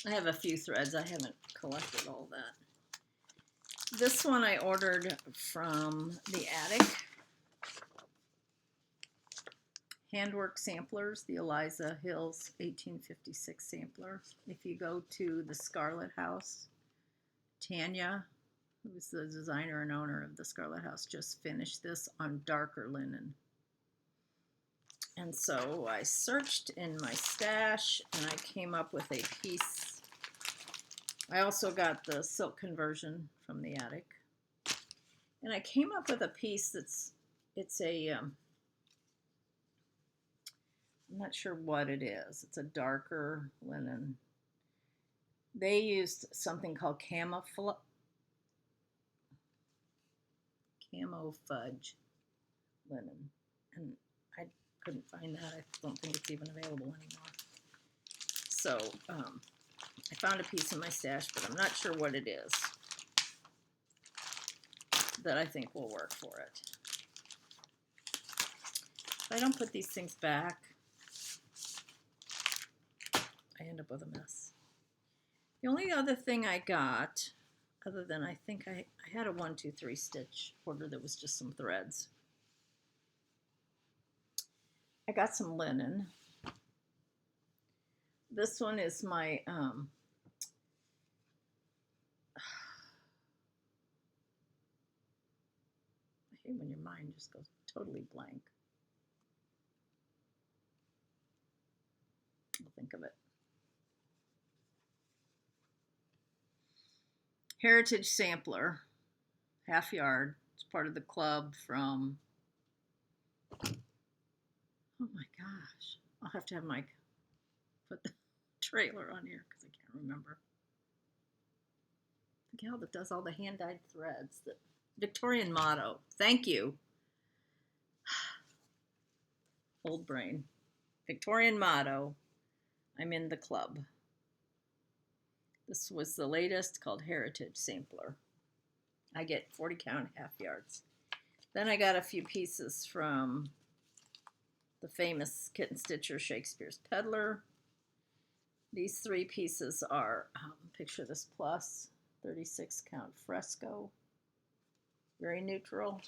Speaker 1: I have a few threads. I haven't collected all that. This one I ordered from the attic. Handwork samplers, the Eliza Hills 1856 sampler. If you go to the Scarlet House, Tanya, who's the designer and owner of the Scarlet House, just finished this on darker linen. And so I searched in my stash and I came up with a piece. I also got the silk conversion from the attic. And I came up with a piece it's a, I'm not sure what it is. It's a darker linen. They used something called camo fudge linen. And I couldn't find that. I don't think it's even available anymore. So I found a piece in my stash, but I'm not sure what it is that I think will work for it. If I don't put these things back, I end up with a mess. The only other thing I got, other than I think I had a 1, 2, 3 stitch order that was just some threads. I got some linen. This one is my I hate when your mind just goes totally blank. I'll think of it. Heritage Sampler, half yard. It's part of the club from, oh my gosh. I'll have to have Mike put the trailer on here because I can't remember. The gal that does all the hand-dyed threads. The Victorian motto. Thank you. Old brain. Victorian motto. I'm in the club. This was the latest, called Heritage Sampler. I get 40 count half yards. Then I got a few pieces from the famous Kitten Stitcher, Shakespeare's Peddler. These 3 pieces are, picture this plus, 36 count fresco. Very neutral.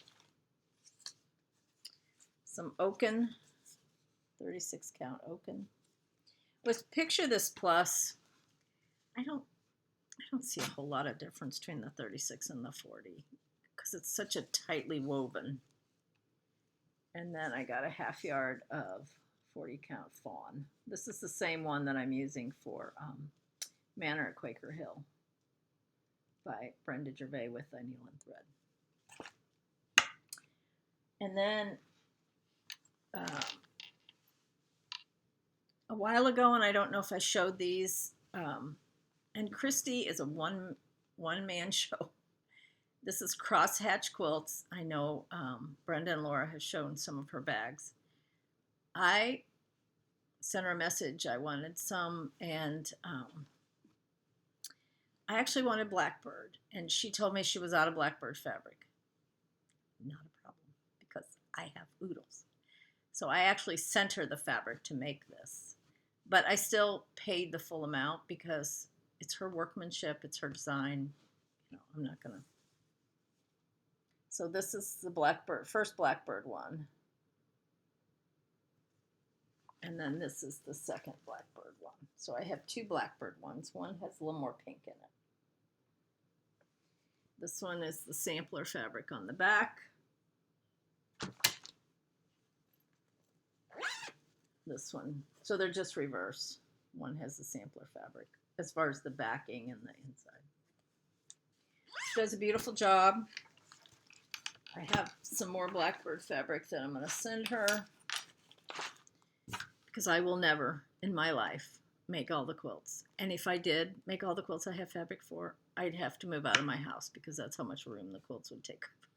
Speaker 1: Some oaken, 36 count oaken. With picture this plus, I don't see a whole lot of difference between the 36 and the 40 because it's such a tightly woven. And then I got a half yard of 40 count fawn. This is the same one that I'm using for Manor at Quaker Hill by Brenda Gervais with a needle and thread. And then a while ago, and I don't know if I showed these, and Christy is a one-man show. This is crosshatch quilts. I know Brenda and Laura have shown some of her bags. I sent her a message. I wanted some, and I actually wanted Blackbird, and she told me she was out of Blackbird fabric. Not a problem, because I have oodles. So I actually sent her the fabric to make this. But I still paid the full amount because it's her workmanship, it's her design. You know, I'm not gonna. So this is the Blackbird, first Blackbird one. And then this is the second Blackbird one. So I have 2 Blackbird ones. One has a little more pink in it. This one is the sampler fabric on the back. This one, so they're just reverse. One has the sampler fabric. as far as the backing and the inside. She does a beautiful job. I have some more Blackbird fabric that I'm going to send her because I will never in my life make all the quilts. And if I did make all the quilts I have fabric for, I'd have to move out of my house because that's how much room the quilts would take up.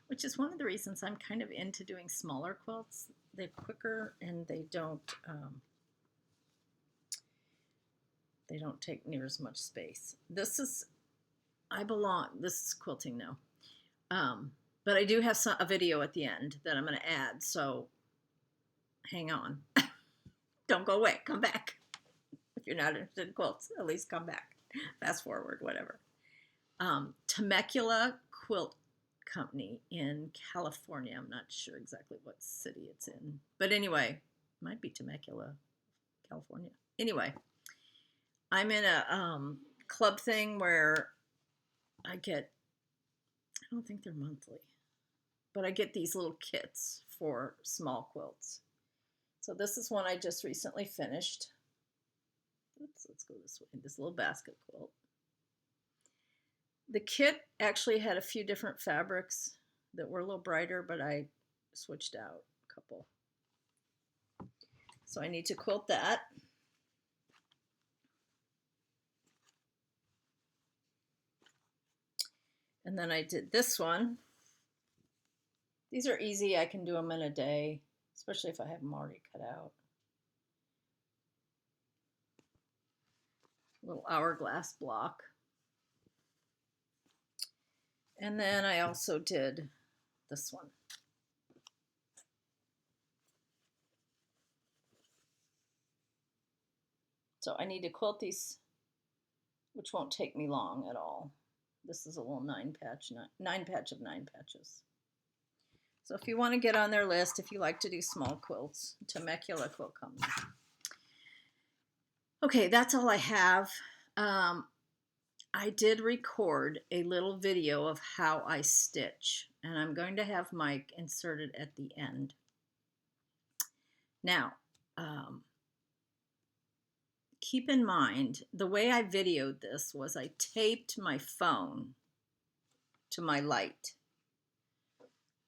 Speaker 1: Which is one of the reasons I'm kind of into doing smaller quilts. They're quicker and they don't take near as much space. This is quilting now. But I do have a video at the end that I'm going to add, so hang on. Don't go away. Come back. If you're not interested in quilts, at least come back. Fast forward, whatever. Temecula Quilt Company in California. I'm not sure exactly what city it's in. But anyway, it might be Temecula, California. Anyway, I'm in a club thing where I don't think they're monthly, but I get these little kits for small quilts. So this is one I just recently finished. Oops, let's go this way. This little basket quilt. The kit actually had a few different fabrics that were a little brighter, but I switched out a couple. So I need to quilt that. And then I did this one. These are easy. I can do them in a day, especially if I have them already cut out. Little hourglass block. And then I also did this one. So I need to quilt these, which won't take me long at all. This is a little 9 patch of 9 patches. So if you want to get on their list, if you like to do small quilts, Temecula Quilt Company. Okay, that's all I have. I did record a little video of how I stitch, and I'm going to have Mike inserted at the end. Now, keep in mind, the way I videoed this was I taped my phone to my light.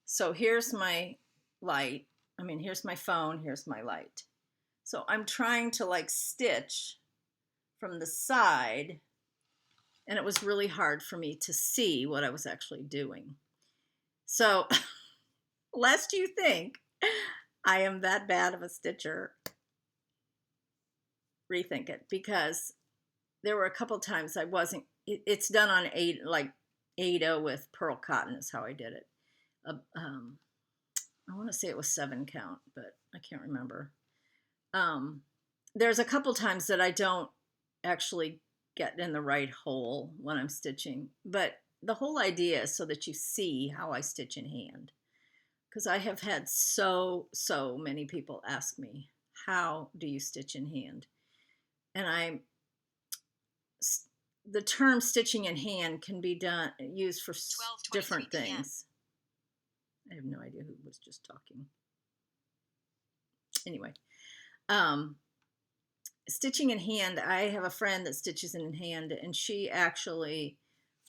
Speaker 1: So here's my light. Here's my phone, here's my light. So I'm trying to like stitch from the side, and it was really hard for me to see what I was actually doing. So lest you think I am that bad of a stitcher, rethink it, because there were a couple times I wasn't. It's done on Ada with pearl cotton is how I did it. I want to say it was 7 count, but I can't remember. There's a couple times that I don't actually get in the right hole when I'm stitching, but the whole idea is so that you see how I stitch in hand, because I have had so many people ask me, how do you stitch in hand? And the term stitching in hand can be used for different things. I have no idea who was just talking. Anyway, stitching in hand, I have a friend that stitches in hand, and she actually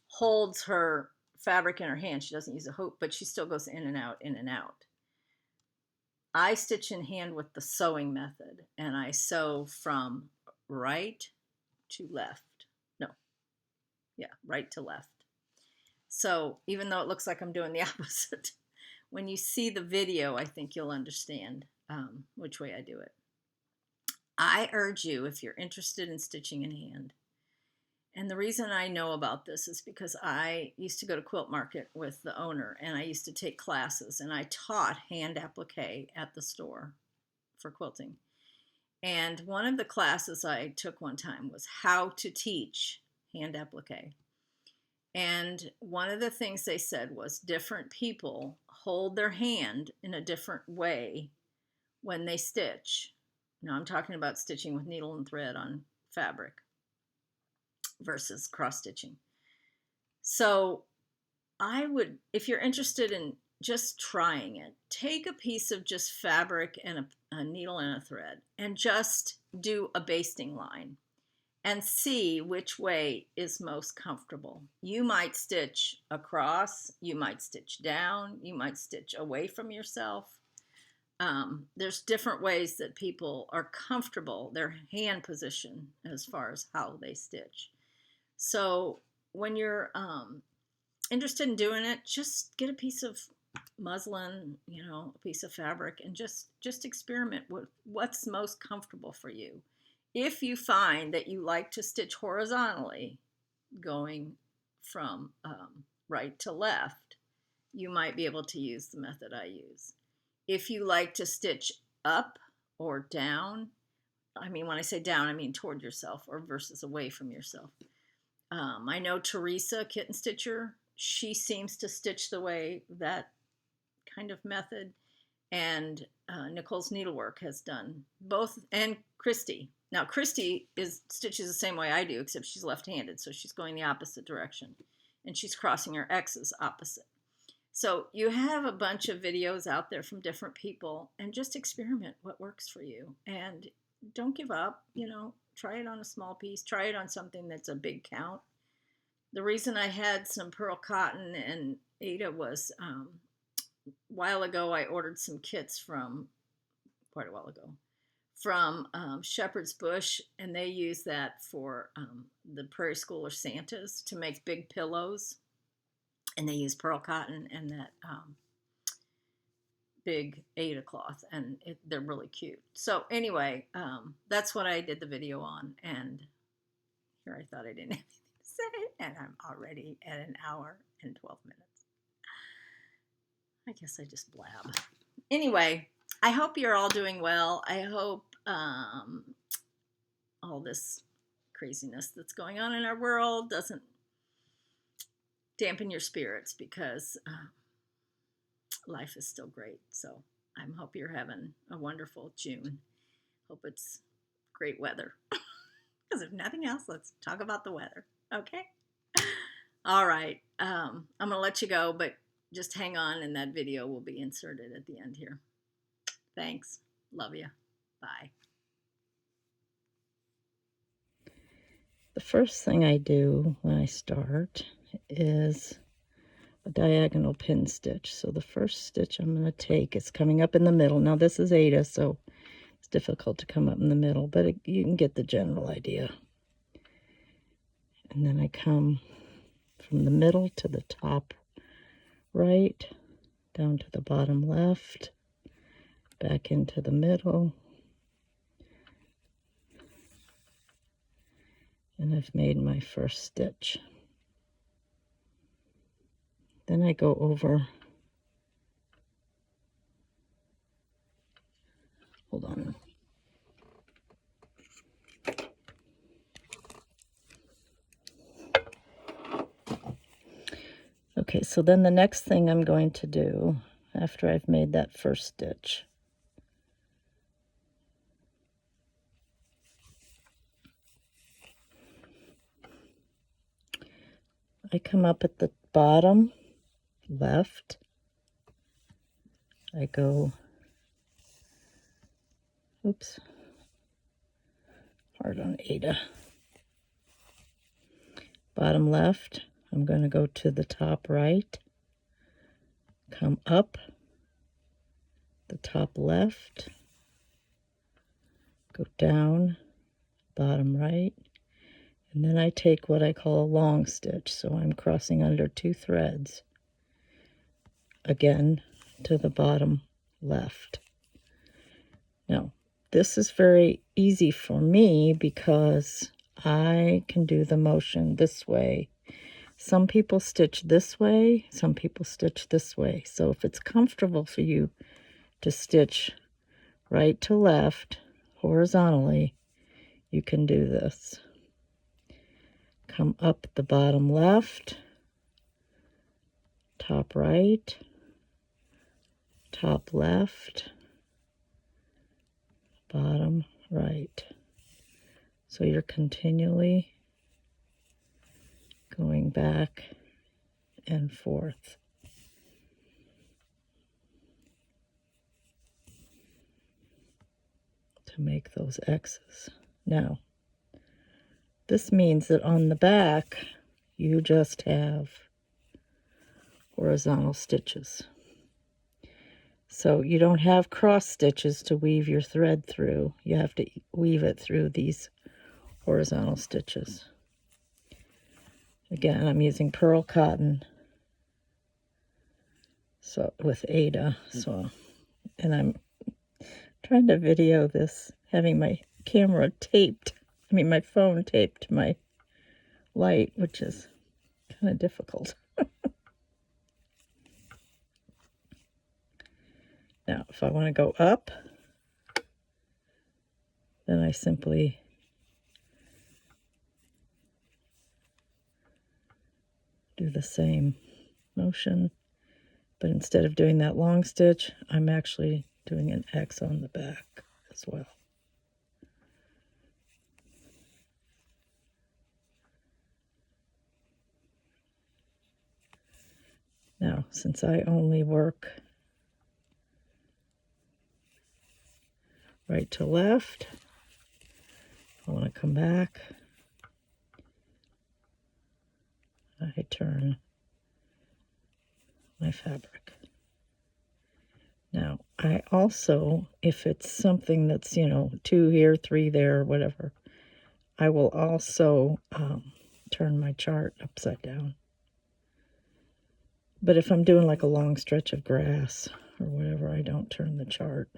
Speaker 1: holds her fabric in her hand. She doesn't use a hook, but she still goes in and out, in and out. I stitch in hand with the sewing method, and I sew from right to left. Right to left. So even though it looks like I'm doing the opposite, when you see the video, I think you'll understand which way I do it. I urge you, if you're interested in stitching in hand, and the reason I know about this is because I used to go to Quilt Market with the owner, and I used to take classes, and I taught hand applique at the store for quilting. And one of the classes I took one time was how to teach hand applique. And one of the things they said was different people hold their hand in a different way when they stitch. Now I'm talking about stitching with needle and thread on fabric versus cross stitching. So I would, if you're interested in just trying it, take a piece of just fabric and a needle and a thread and just do a basting line and see which way is most comfortable. You might stitch across, you might stitch down, you might stitch away from yourself. There's different ways that people are comfortable, their hand position as far as how they stitch. So when you're interested in doing it, just get a piece of muslin, a piece of fabric, and just experiment with what's most comfortable for you. If you find that you like to stitch horizontally, going from right to left, you might be able to use the method I use. If you like to stitch up or down, when I say down, I mean toward yourself or versus away from yourself. I know Teresa, Kitten Stitcher, she seems to stitch the way that kind of method, and Nicole's Needlework has done both, and Christy. Now Christy stitches the same way I do, except she's left-handed, so she's going the opposite direction, and she's crossing her X's opposite. So you have a bunch of videos out there from different people, and just experiment what works for you, and don't give up. Try it on a small piece, try it on something that's a big count. The reason I had some pearl cotton and Ada was a while ago I ordered some kits quite a while ago from Shepherd's Bush, and they use that for the Prairie Schooler Santas to make big pillows, and they use pearl cotton and that big Ada cloth, and they're really cute. So anyway, that's what I did the video on, and here I thought I didn't have anything to say, and I'm already at an hour and 12 minutes. I guess I just blab. Anyway, I hope you're all doing well. I hope all this craziness that's going on in our world doesn't dampen your spirits, because life is still great. So I hope you're having a wonderful June. Hope it's great weather. Because if nothing else, let's talk about the weather. Okay? All right. I'm going to let you go, but just hang on, and that video will be inserted at the end here. Thanks. Love you. Bye.
Speaker 2: The first thing I do when I start is a diagonal pin stitch. So the first stitch I'm going to take is coming up in the middle. Now this is Ada, so it's difficult to come up in the middle, but you can get the general idea. And then I come from the middle to the top right, down to the bottom left, back into the middle, and I've made my first stitch. Then I go over, hold on. Okay, so then the next thing I'm going to do after I've made that first stitch, I come up at the bottom left, I go, oops, hard on Ada, bottom left, I'm going to go to the top right, come up the top left, go down bottom right, and then I take what I call a long stitch, so I'm crossing under 2 threads again to the bottom left. Now this is very easy for me because I can do the motion this way. Some people stitch this way, some people stitch this way. So if it's comfortable for you to stitch right to left horizontally, you can do this. Come up the bottom left, top right, top left, bottom right. So you're continually going back and forth. To make those X's. Now, This means that on the back, you just have horizontal stitches. So you don't have cross stitches to weave your thread through. You have to weave it through these horizontal stitches. Again, I'm using pearl cotton, so with Ada. And I'm trying to video this, having my camera taped. My phone taped to my light, which is kind of difficult. Now, if I want to go up, then I simply do the same motion, but instead of doing that long stitch, I'm actually doing an X on the back as well. Now, since I only work right to left, I want to come back. I turn my fabric. Now, I also, if it's something that's, 2 here, 3 there, whatever, I will also turn my chart upside down. But if I'm doing like a long stretch of grass or whatever, I don't turn the chart.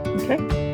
Speaker 2: Okay.